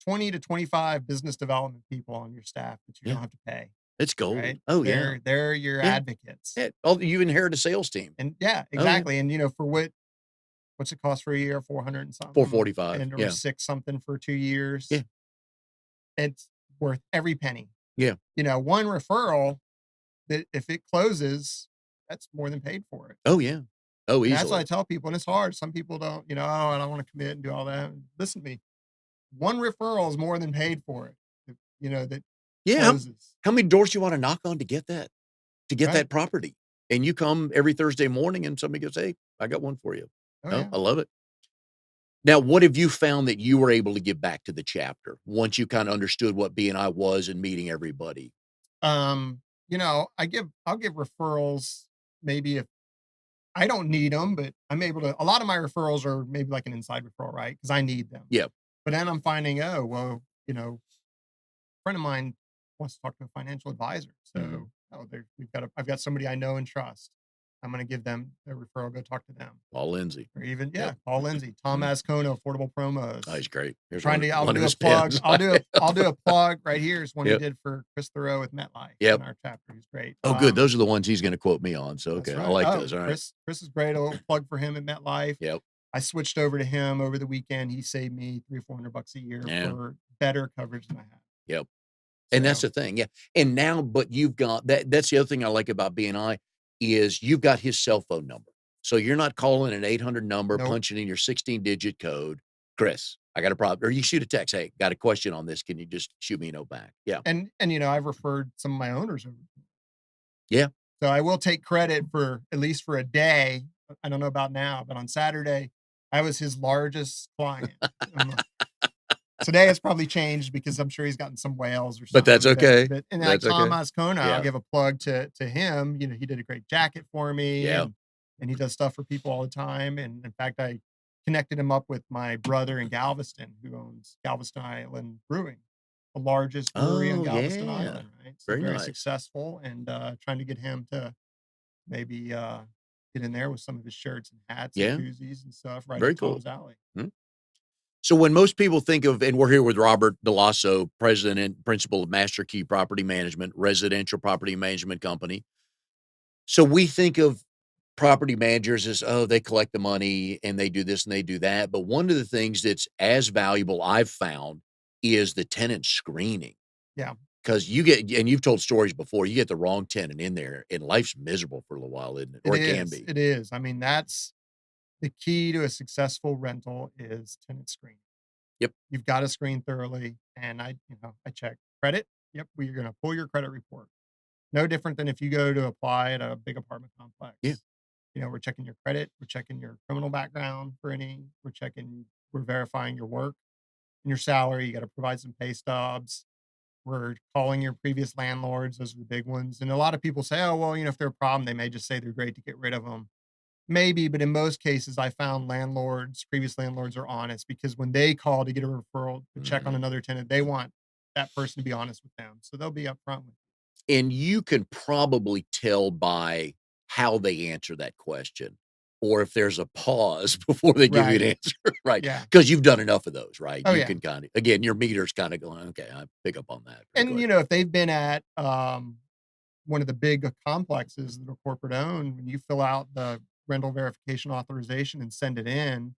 20 to 25 business development people on your staff that you Yeah. don't have to pay, It's gold. right? Oh, yeah. They're your Yeah. advocates. Yeah. Oh, you inherit a sales team. And yeah, Oh, yeah. exactly. And for what's it cost for a year? 400 and something. 445. And or Yeah. 6 something for 2 years. Yeah. It's worth every penny. Yeah. One referral that if it closes, that's more than paid for it. Oh, yeah. Oh, And that's what I easily. tell people, and it's hard. Some people don't, oh, I don't want to commit and do all that. Listen to me. One referral is more than paid for it. That Yeah. closes. How many doors you want to knock on to get Right. that property? And you come every Thursday morning and somebody goes, "Hey, I got one for you." Oh Oh, yeah. I love it. Now, what have you found that you were able to give back to the chapter once you kind of understood what BNI was and meeting everybody? Um, I'll give referrals maybe if I don't need them, but I'm able to. A lot of my referrals are maybe like an inside referral, right? Because I need them. Yeah. But then I'm finding, oh well, a friend of mine wants to talk to a financial advisor. Mhm. So, I've got somebody I know and trust. I'm going to give them their referral. Go talk to them, Paul Lindsay. or even Yep. call Lindsay, Tom Mhm. Ascona, Affordable Oh, Promos. he's great. Here's Trying to. I'll one of do a his plug. pens. Yep. I'll do a plug right here. Is one he Yep. did for Chris Thoreau with MetLife in Yep. our chapter. He's great. Oh, good. Those are the ones he's gonna quote me on, so, That's okay, I right. like Oh, those, alright. Chris is great. A little plug for him at MetLife. Yep. I switched over to him over the weekend. He saved me 300-400 bucks a year Yeah. for better coverage than I had. Yep. And that's So the thing, yeah. And now but you've got that's the other thing I like about BNI is you've got his cell phone number. So you're not calling an 800 number, nope. punching in your 16-digit code, "Chris, I got a problem," or you shoot a text, "Hey, got a question on this. Can you just shoot me a note back?" Yeah. And I've referred some of my owners over. Yeah. So I will take credit for at least for a day. I don't know about now, but on Saturday, I was his largest client. Today it's probably changed because I'm sure he's gotten some whales or But that's something. okay. And like That's Tom okay. Ascona, I'll Yeah. give a plug to him. He did a great jacket for me, Yeah. and he does stuff for people all the time. And in fact, I connected him up with my brother in Galveston, who owns Galveston Island Brewing, the largest brewery on Oh, Galveston yeah. Island, right? So Very very nice. successful, and trying to get him to maybe get in there with some of his shirts and hats and Yeah. koozies and stuff right Very up cool. Tom's alley. Hmm. So when most people think of and we're here with Robert Dell'Osso, president and principal of MasterKey Property Management, residential property management company. So we think of property managers as, oh, they collect the money and they do this and they do that. But one of the things that's as valuable I've found is the tenant screening. Yeah. Because you get, and you've told stories before, you get the wrong tenant in there and life's miserable for a little while, isn't it? It Or it can is. be. It is. I mean, that's the key to a successful rental is tenant screening. Yep. You've got to screen thoroughly. And I check credit. Yep. We're going to pull your credit report. No different than if you go to apply at a big apartment complex. Yeah. We're checking your credit. We're checking your criminal background for any. We're verifying your work and your salary. You got to provide some pay stubs. We're calling your previous landlords. Those are the big ones. And a lot of people say, oh, well, if they're a problem, they may just say they're great to get rid of them. Maybe, but in most cases, I found previous landlords are honest because when they call to get a referral to check on Mhm. another tenant, they want that person to be honest with them. So they'll be upfront with And you can probably tell by how they answer that question or if there's a pause before they give you an Right. answer, right? Yeah. Because you've done enough of those, right? Oh, You yeah. can kinda again, your meter's kinda going, "Okay, I pick up on that pretty And, quick." if they've been at one of the big complexes that are corporate owned, when you fill out the rental verification authorization and send it in,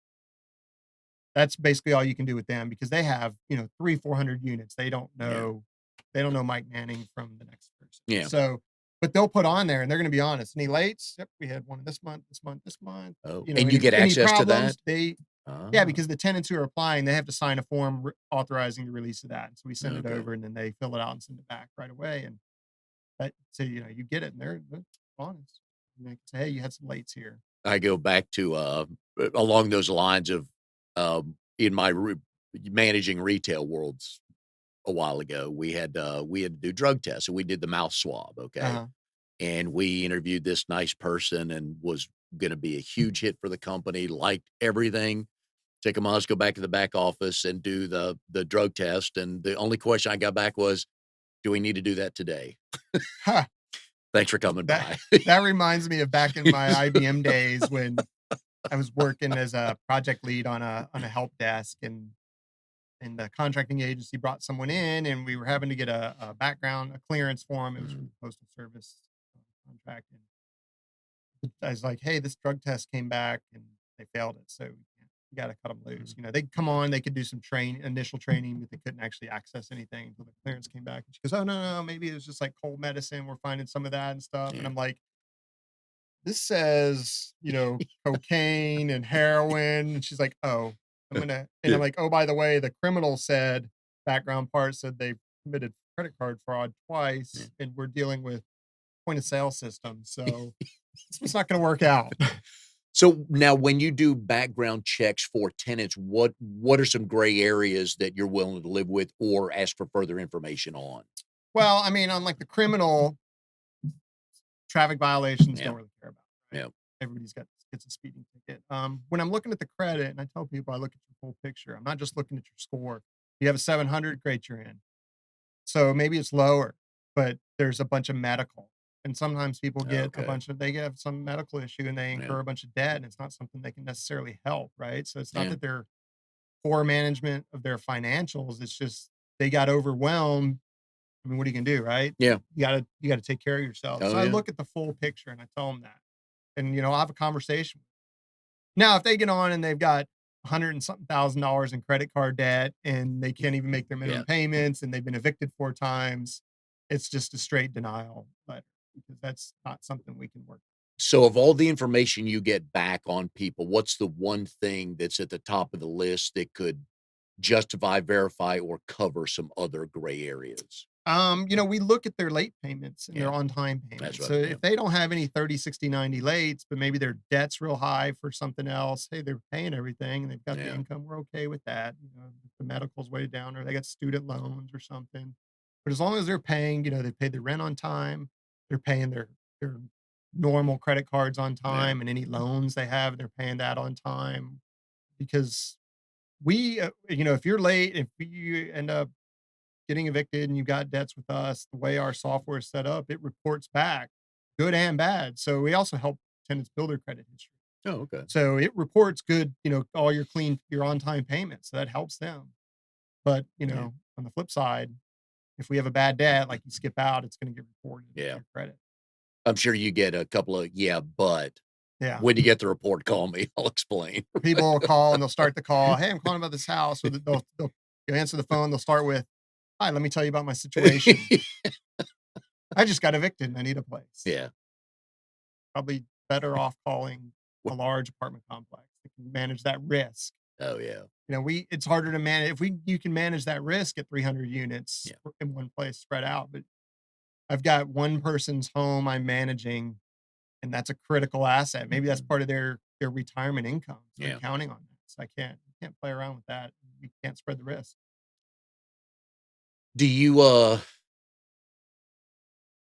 that's basically all you can do with them because they have, 300-400 units. Yeah. They don't know Mike Manning from the next person. Yeah. So, but they'll put on there and they're going to be honest. Any lates? Yep, we had one this month, this month, this month. Oh, and you get Any access to problems? that? Yeah, Ah, because the tenants who are applying, they have to sign a form authorizing the release of that. So we send it okay. over and then they fill it out and send it back right away. And so, you get it and they're honest. And they can say, hey, you had some lates here. I go back to, along those lines of, in my managing retail worlds a while ago, we had to do drug tests, and we did the mouth swab, okay? Uh-huh. And we interviewed this nice person and was gonna be a huge hit for the company, liked everything. Take 'em on, let's go back to the back office and do the drug test, and the only question I got back was, "Do we need to do that today? Ha, Thanks for coming that by." that reminds me of back in my IBM days when I was working as a project lead on a help desk, and the contracting agency brought someone in, and we were having to get a background, a clearance form. It was for Mhm. the postal service contract, and I was like, "Hey, this drug test came back, and they failed it, so you got to cut them loose." Mhm. They come on, they could do some initial training, but they couldn't actually access anything until the clearance came back. And she goes, "Oh no, no, maybe it was just like cold medicine. We're finding some of that and stuff." And Yeah. I'm like, this says, cocaine and heroin. And she's like, oh, and I'm like, oh, by the way, the criminal said, background part said they committed credit card fraud Yeah. twice, and we're dealing with point of sale system. So it's not going to work out. So now when you do background checks for tenants, what are some gray areas that you're willing to live with or ask for further information on? Well, I mean, on like the criminal traffic violations, Yeah. don't really care about. Right? Yeah. Everybody's gets a speeding ticket. When I'm looking at the credit, and I tell people I look at your full picture. I'm not just looking at your score. You have a 700, great, you're in. So maybe it's lower, but there's a bunch of medical. And sometimes people get Okay. they get some medical issue and they Yeah. incur a bunch of debt, and it's not something they can necessarily help, right? So it's not Yeah. that they're poor management of their financials. It's just they got overwhelmed. I mean, what are you gonna do, right? Yeah. You gotta take care of yourself. Oh, So I yeah. look at the full picture and I tell them that. And I'll have a conversation. Now, if they get on and they've got 100 and something $1,000 in credit card debt and they can't even make their Yeah. minimum payments and they've been evicted 4 times, it's just a straight denial letter because that's not something we can work. So of all the information you get back on people, what's the one thing that's at the top of the list that could justify, verify, or cover some other gray areas? We look at their late payments and Yeah. their on-time That's payments. right. So Yeah. if they don't have any 30, 60, 90 lates, but maybe their debt's real high for something else, hey, they're paying everything and they've got the Yeah. income, we're okay with that. If the medical's way down or they got student loans or something. But as long as they're paying, they paid their rent on time, they're paying their normal credit cards on Yeah. time, and any loans they have, they're paying that on time. Because if you're late, if you end up getting evicted and you've got debts with us, the way our software is set up, it reports back good and bad. So we also help tenants build their credit history. Oh, okay. So it reports good, all your on time payments. So that helps them. But, Yeah. on the flip side, if we have a bad debt, like you skip out, it's going to get reported to Yeah. your credit. I'm sure you get a couple of, yeah, but Yeah. when you get the report, call me. I'll explain. People will call and they'll start the call. Hey, I'm calling about this house. Or they'll answer the phone. They'll start with, hi, let me tell you about my situation. I just got evicted and I need a place. Yeah. Probably better off calling a large apartment complex that can manage that risk. Oh, yeah. It's harder to manage if you can manage that risk at 300 units Yeah. in one place spread out. But I've got one person's home I'm managing, and that's a critical asset. Maybe that's part of their retirement income. So Yeah. they're counting on that. So I can't play around with that. You can't spread the risk. Do you,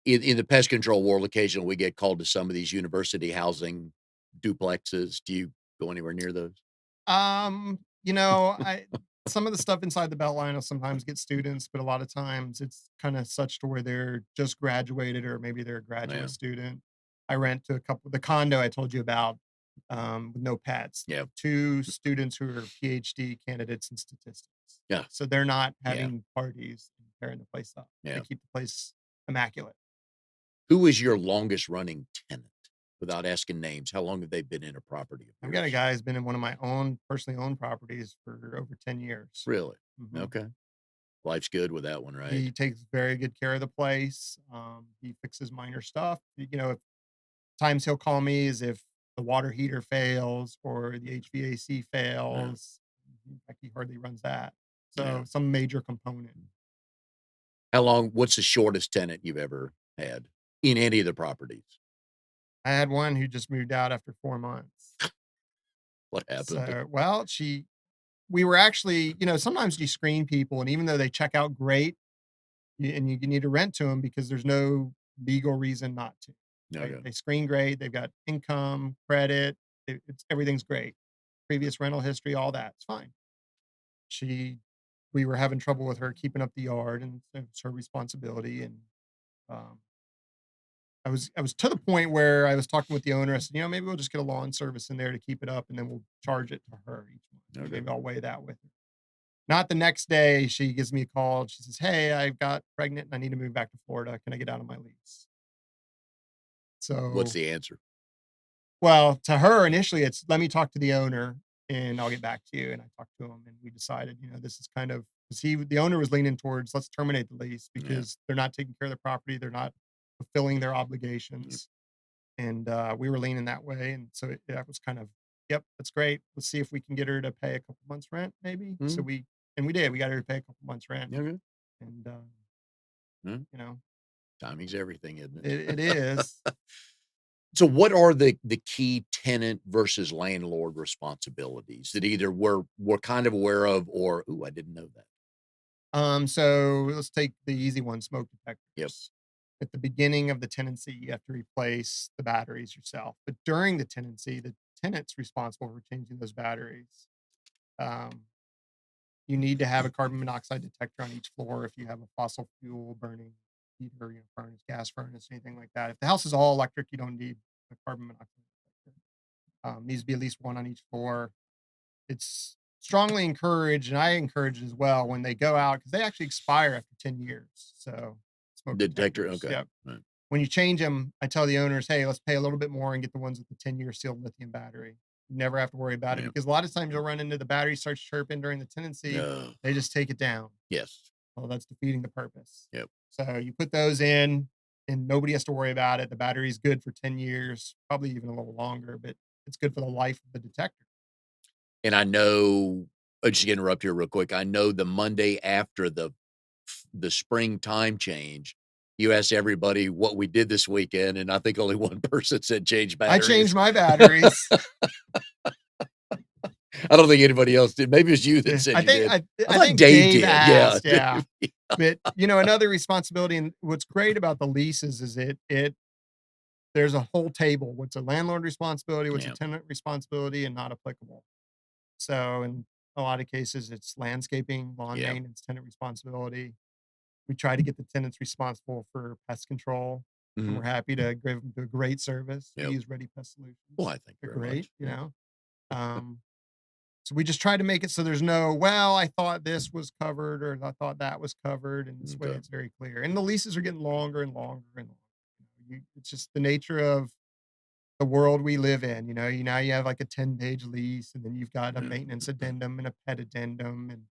in the pest control world, occasionally we get called to some of these university housing duplexes. Do you go anywhere near those? I some of the stuff inside the Beltline will sometimes get students, but a lot of times it's kind of such to where they're just graduated or maybe they're a graduate Yeah. student. I rent to the condo I told you about, with no pets. Yeah. 2 students who are PhD candidates in statistics. Yeah. So they're not Yeah. having parties and tearing the place up. They Yeah. keep the place immaculate. Who is your longest running tenant? Without asking names, how long have they been in a property of I've got a yours? guy who's been in one of my own personally owned properties for over 10 years. Really? Mhm. Okay. Life's good with that one, right? He takes very good care of the place. He fixes minor stuff. If times he'll call me is if the water heater fails or the HVAC fails. In fact, he hardly runs that. So Yeah. some major component. What's the shortest tenant you've ever had in any of the properties? I had one who just moved out after 4 months. What happened? So, well, we were actually, sometimes you screen people, and even though they check out great, you need to rent to them because there's no legal reason not to. Right? Okay. They screen great. They've got income, credit. Everything's great. Previous rental history, all that. It's fine. We were having trouble with her keeping up the yard, and it's her responsibility. And um, I was to the point where I was talking with the owner. I said, maybe we'll just get a lawn service in there to keep it up, and then we'll charge it to her each month. Okay. Maybe I'll weigh that with her. Not the next day, she gives me a call. She says, "Hey, I got pregnant and I need to move back to Florida. Can I get out of my lease?" What's So, the answer? well, to her initially, it's let me talk to the owner and I'll get back to you. And I talked to him and we decided, this is kind of because the owner was leaning towards let's terminate the lease Yeah. because they're not taking care of the property, they're not fulfilling their obligations. And we were leaning that way. And so that was kind of, yep, that's great. Let's see if we can get her to pay a couple months rent, maybe. So Mm, we did. We got her to pay a couple months rent. okay. And, Mm, you know, timing's everything, isn't it it? is. So what are the key tenant versus landlord responsibilities that either we're kind of aware of or, "Ooh, I didn't know that." So let's take the easy one, smoke Yep. detectors. At the beginning of the tenancy, you have to replace the batteries yourself. But during the tenancy, the tenant's responsible for changing those batteries. Um, you need to have a carbon monoxide detector on each floor if you have a fossil fuel burning heater, furnace, gas furnace, anything like that. If the house is all electric, you don't need a carbon monoxide detector. Needs to be at least one on each floor. It's strongly encouraged, and I encourage it as well when they go out because they actually expire after 10 years. So smoke Detector, detectors, okay. yep. Right. When you change them, I tell the owners, hey, let's pay a little bit more and get the ones with the 10-year sealed lithium battery. You never have to worry about it Yeah. because a lot of times you'll run into the battery starts chirping during the tenancy. No. They just take it down. Yes. Well, that's defeating the purpose. Yep. So you put those in and nobody has to worry about it. The battery's good for 10 years, probably even a little longer, but it's good for the life of the detector. And I know just to interrupt here real quick. I know the Monday after the spring time change, you asked everybody what we did this weekend, and I think only one person said change I changed batteries. my batteries. I don't think anybody else did. Maybe it was you that Yeah, said I you think did. I I thought think Dave Dave did. Yeah. asked, yeah. But, another responsibility and what's great about the leases is it there's a whole table, what's a landlord responsibility, what's a Yeah. tenant responsibility, and not applicable. So, in a lot of cases, it's landscaping, lawn Yeah. maintenance, tenant responsibility. We try to get the tenants responsible for pest control, and we're Mhm. happy to give them a great service. We Yep. use Ready Pest Well, Solutions. I think They're very great, much. Yeah. Um So we just try to make it so there's no, well, I thought this was covered or I thought that was covered. And this way Okay. it's very clear. And the leases are getting longer and longer and longer. It's just the nature of the world we live in. Now you have like a 10-page lease, and then you've got a Yeah. maintenance addendum and a pet addendum, and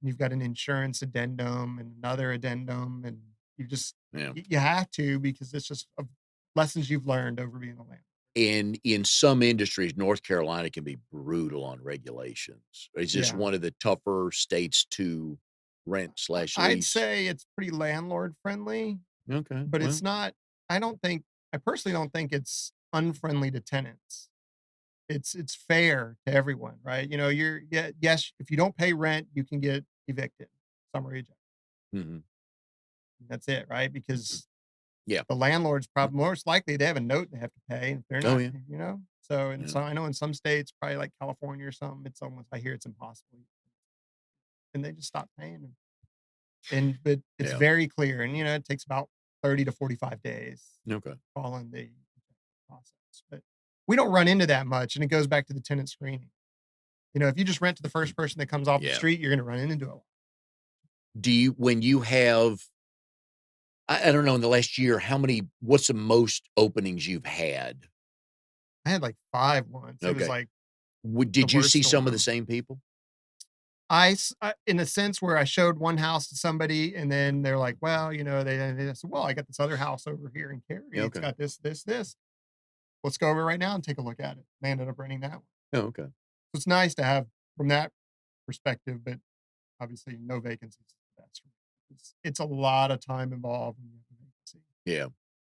you've got an insurance addendum and another addendum. And you just, Yeah. you have to, because it's just lessons you've learned over being a landlord. And in some industries, North Carolina can be brutal on regulations. It's just Yeah. one of the tougher states to rent slash I'd lease. say it's pretty landlord friendly. Okay. But it's Well, not. I don't think I personally don't think it's unfriendly to tenants. It's fair to everyone, right? Yes, if you don't pay rent, you can get evicted, summary ejected. mhm. That's it, right? Because Yeah. the landlord's probably most likely they have a note they have to pay, and if they're Oh, not, yeah. So and Yeah. so I know in some states, probably like California or something, it's almost I hear it's impossible, and they just stop paying them. But it's Yeah. very clear, and it takes about 30 to 45 days Okay. following the process. But we don't run into that much, and it goes back to the tenant screening. If you just rent to the first person that comes off the Yeah. street, you're gonna run into it. Do you when you have I don't know, in the last year, what's the most openings you've had? I had like 5 once. It was Okay. like the Did you worst see some of the storm. same people? In a sense where I showed one house to somebody, and then they're like, "Well, they said, well, I got this other house over here in Cary. Yeah, It's okay. got this, this, this. Let's go over right now and take a look at it." They ended up renting that one. Oh, okay. So it's nice to have from that perspective, but obviously no vacancies is the best. It's a lot of time involved when you have a vacancy. Yeah.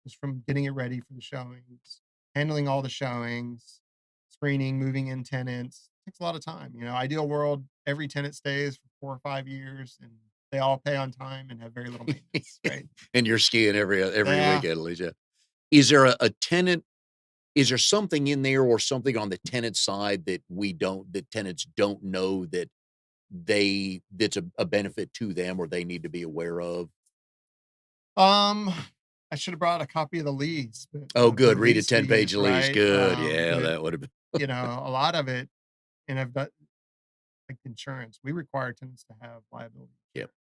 Just from getting it ready for the showings, handling all the showings, screening, moving in tenants. Takes a lot of time. Ideal world, every tenant stays for 4 or 5 years and they all pay on time and have very little maintenance, right? And you're skiing every Yeah. weekend, Alicia. Is there a tenant is there something in there or something on the tenant side that tenants don't know that's a benefit to them or they need to be aware of? Um, I should have brought a copy of the lease, but Oh, the good. Read a lease 10-page fees, lease. right? Good. Yeah, But that would have been a lot of it, and I've got like insurance. We require tenants to have liability Yep.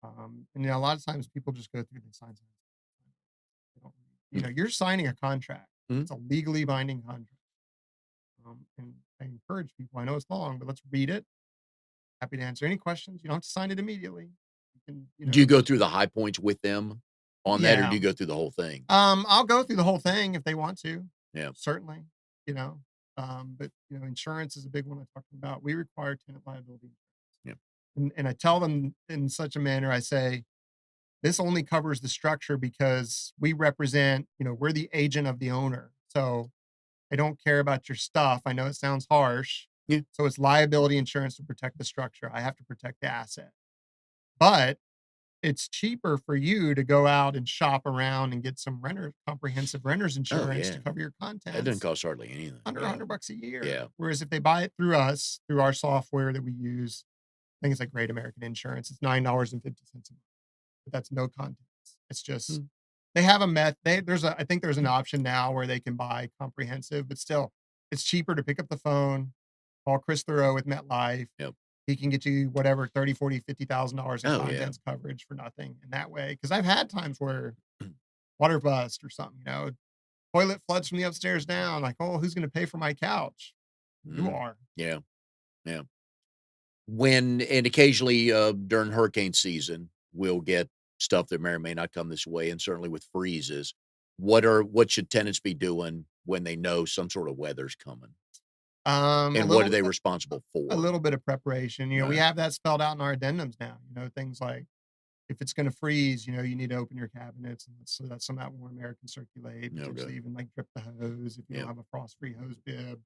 insurance. And a lot of times people just go through the signs. They don't you're signing a contract. Mhm. It's a legally binding contract. And I encourage people. I know it's long, but let's read it. Happy to answer any questions. You don't have to sign it immediately. You can, Do you go through the high points with them on that, or do you go through the whole thing? I'll go through the whole thing if they want to. Yeah. Certainly, you know. But insurance is a big one I talked about. We require tenant liability insurance. Yeah. And I tell them in such a manner, I say, this only covers the structure because we represent, we're the agent of the owner. So I don't care about your stuff. I know it sounds harsh. Yeah. So it's liability insurance to protect the structure. I have to protect the asset. But it's cheaper for you to go out and shop around and get some comprehensive renter's insurance to cover your contents. That doesn't cost hardly anything. Under $100 a year. Yeah. Whereas if they buy it through us, through our software that we use, I think it's like Great American Insurance. It's $9.50 a month. But that's no contents. It's just they have a I think there's an option now where they can buy comprehensive, but still it's cheaper to pick up the phone, call Chris Thoreau with MetLife. Yep. He can get you whatever, $30,000, $40,000, $50,000 in contents coverage for nothing. In that way, because I've had times where water bust or something, toilet floods from the upstairs down. Like, oh, who's going to pay for my couch? You are. Yeah. Yeah. And occasionally during hurricane season, we'll get stuff that may or may not come this way. And certainly with freezes, what should tenants be doing when they know some sort of weather's coming? And what are they responsible for? A little bit of preparation. We have that spelled out in our addendums now. Things like if it's going to freeze, you need to open your cabinets so that some of that warm air can circulate. Potentially even like drip the hose if you don't have a frost-free hose bib.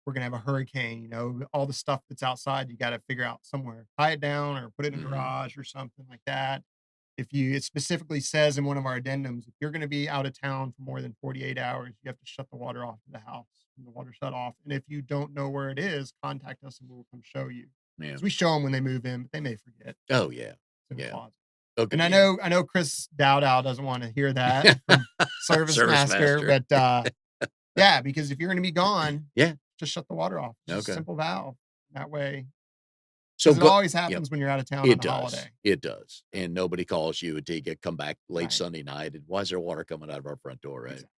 We're going to have a hurricane, all the stuff that's outside, you got to figure out somewhere, tie it down or put it in a garage or something like that. It specifically says in one of our addendums, if you're going to be out of town for more than 48 hours, you have to shut the water off to the house and the water shut off. And if you don't know where it is, contact us and we'll come show you. Yeah. So we show them when they move in, but they may forget. Oh yeah. Okay. And I know Chris Dowdow doesn't want to hear that from Service Master, but yeah, because if you're going to be gone, just shut the water off. Just a simple valve. That way. So it always happens when you're out of town on a holiday. It does. And nobody calls you until you come back late Sunday night. And why is there water coming out of our front door, right? Exactly.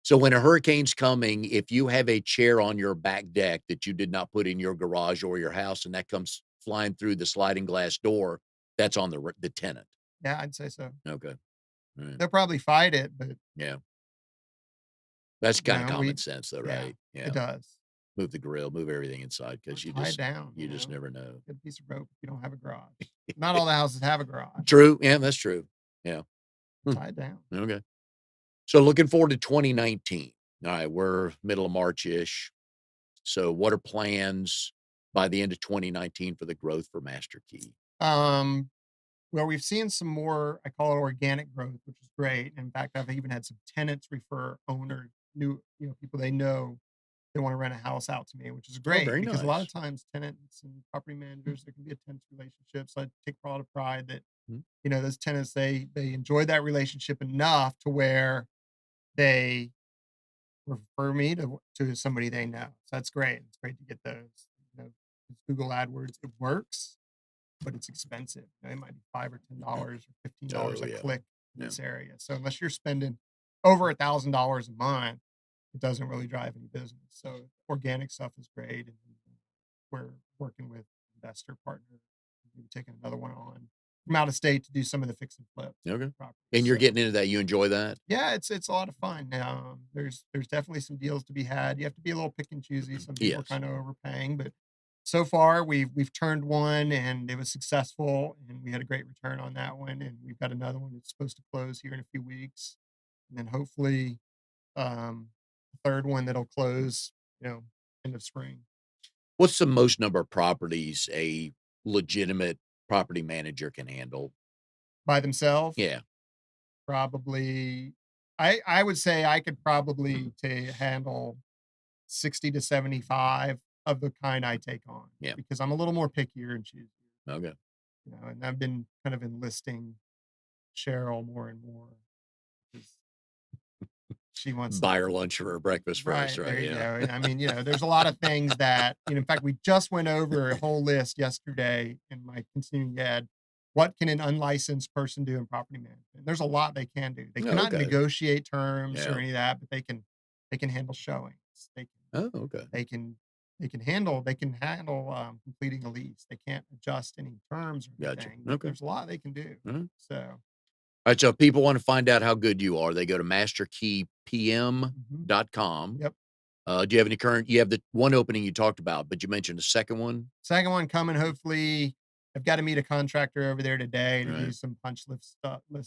So when a hurricane's coming, if you have a chair on your back deck that you did not put in your garage or your house, and that comes flying through the sliding glass door, that's on the tenant. Yeah, I'd say so. Okay. Right. They'll probably fight it, but that's kind of common sense, though, right? Yeah, it does. Move the grill, move everything inside because you just never know. Get a piece of rope if you don't have a garage. Not all the houses have a garage. True. Yeah, that's true. Yeah. Tie it down. Okay. So looking forward to 2019. All right, we're middle of March-ish. So what are plans by the end of 2019 for the growth for MasterKey? Well, we've seen some more, I call it organic growth, which is great. In fact, I've even had some tenants refer new people they know they want to rent a house out to me, which is great because a lot of times tenants and property managers, there can be a tenant relationship. So I take a lot of pride that, those tenants, they enjoy that relationship enough to where they refer me to somebody they know. So that's great. It's great to get those. Google AdWords, it works, but it's expensive. It might be $5 or $10 or $15 a click in this area. So unless you're spending over $1,000 a month, it doesn't really drive any business. So organic stuff is great. And we're working with investor partner, maybe taking another one on from out of state to do some of the fix and flip. Okay. And you're getting into that. You enjoy that? Yeah, it's a lot of fun. There's definitely some deals to be had. You have to be a little pick and choosy. Some people are kind of overpaying, but so far we've turned one and it was successful and we had a great return on that one. And we've got another one that's supposed to close here in a few weeks. And then hopefully a third one that'll close, end of spring. What's the most number of properties a legitimate property manager can handle by themselves? Yeah. Probably. I would say I could probably handle 60 to 75 of the kind I take on. Yeah. Because I'm a little more pickier and choosy. Okay. And I've been kind of enlisting Cheryl more and more. She wants buy her lunch or her breakfast first, right? There you go. I mean, there's a lot of things that, in fact, we just went over a whole list yesterday in my continuing ed. What can an unlicensed person do in property management? There's a lot they can do. They cannot negotiate terms or any of that, but they can handle showings. They can handle completing a lease. They can't adjust any terms or anything. Okay. There's a lot they can do. So All right, so if people want to find out how good you are, they go to masterkeypm.com. Yep. Do you have any you have the one opening you talked about, but you mentioned a second one? Second one coming, hopefully. I've got to meet a contractor over there today to do some punch lift stuff, and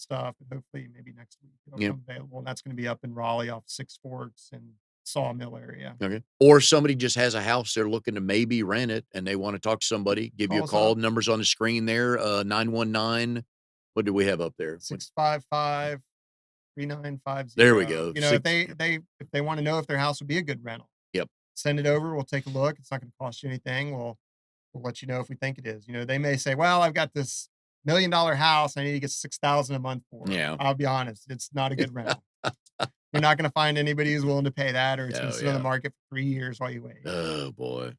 hopefully maybe next week it'll come available. And that's going to be up in Raleigh off Six Forks and Sawmill area. Okay. Or somebody just has a house they're looking to maybe rent it and they want to talk to somebody, give you a call. Numbers on the screen there, 919. What do we have up there? 655-3950. There we go. You know, if they want to know if their house would be a good rental. Yep. Send it over. We'll take a look. It's not going to cost you anything. We'll let you know if we think it is. You know, they may say, well, I've got this $1 million house. I need to get $6,000 a month for it. Yeah. I'll be honest. It's not a good rental. You're not going to find anybody who's willing to pay that, or it's going to sit on the market for 3 years while you wait. Oh boy.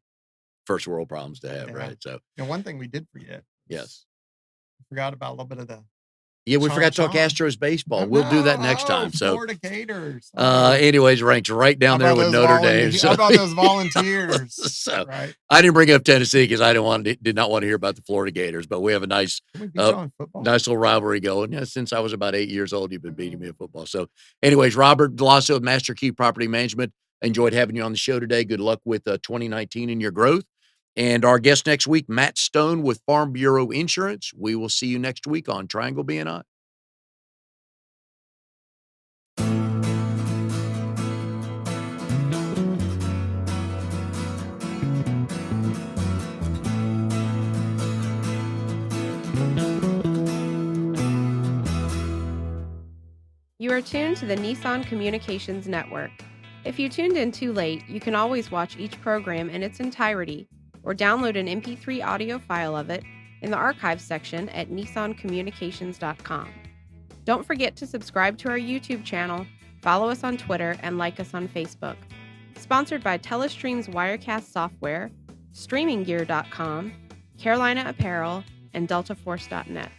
First world problems to have, right? So, one thing we did forget. Yes. We forgot about a little bit of the. Yeah, we forgot to talk Astros baseball. We'll do that next time. So Florida Gators. Anyways, ranks right down there with Notre Dame. How about those Volunteers? So I didn't bring up Tennessee because I did not want to hear about the Florida Gators, but we have a nice little rivalry going. Yeah, since I was about 8 years old, you've been beating me at football. So anyways, Robert Dell'Osso of MasterKey Property Management. Enjoyed having you on the show today. Good luck with 2019 and your growth. And our guest next week, Matt Stone with Farm Bureau Insurance. We will see you next week on Triangle BNI. You are tuned to the Nissan Communications Network. If you tuned in too late, you can always watch each program in its entirety or download an MP3 audio file of it in the archives section at nissancommunications.com. Don't forget to subscribe to our YouTube channel, follow us on Twitter, and like us on Facebook. Sponsored by Telestream's Wirecast software, StreamingGear.com, Carolina Apparel, and DeltaForce.net.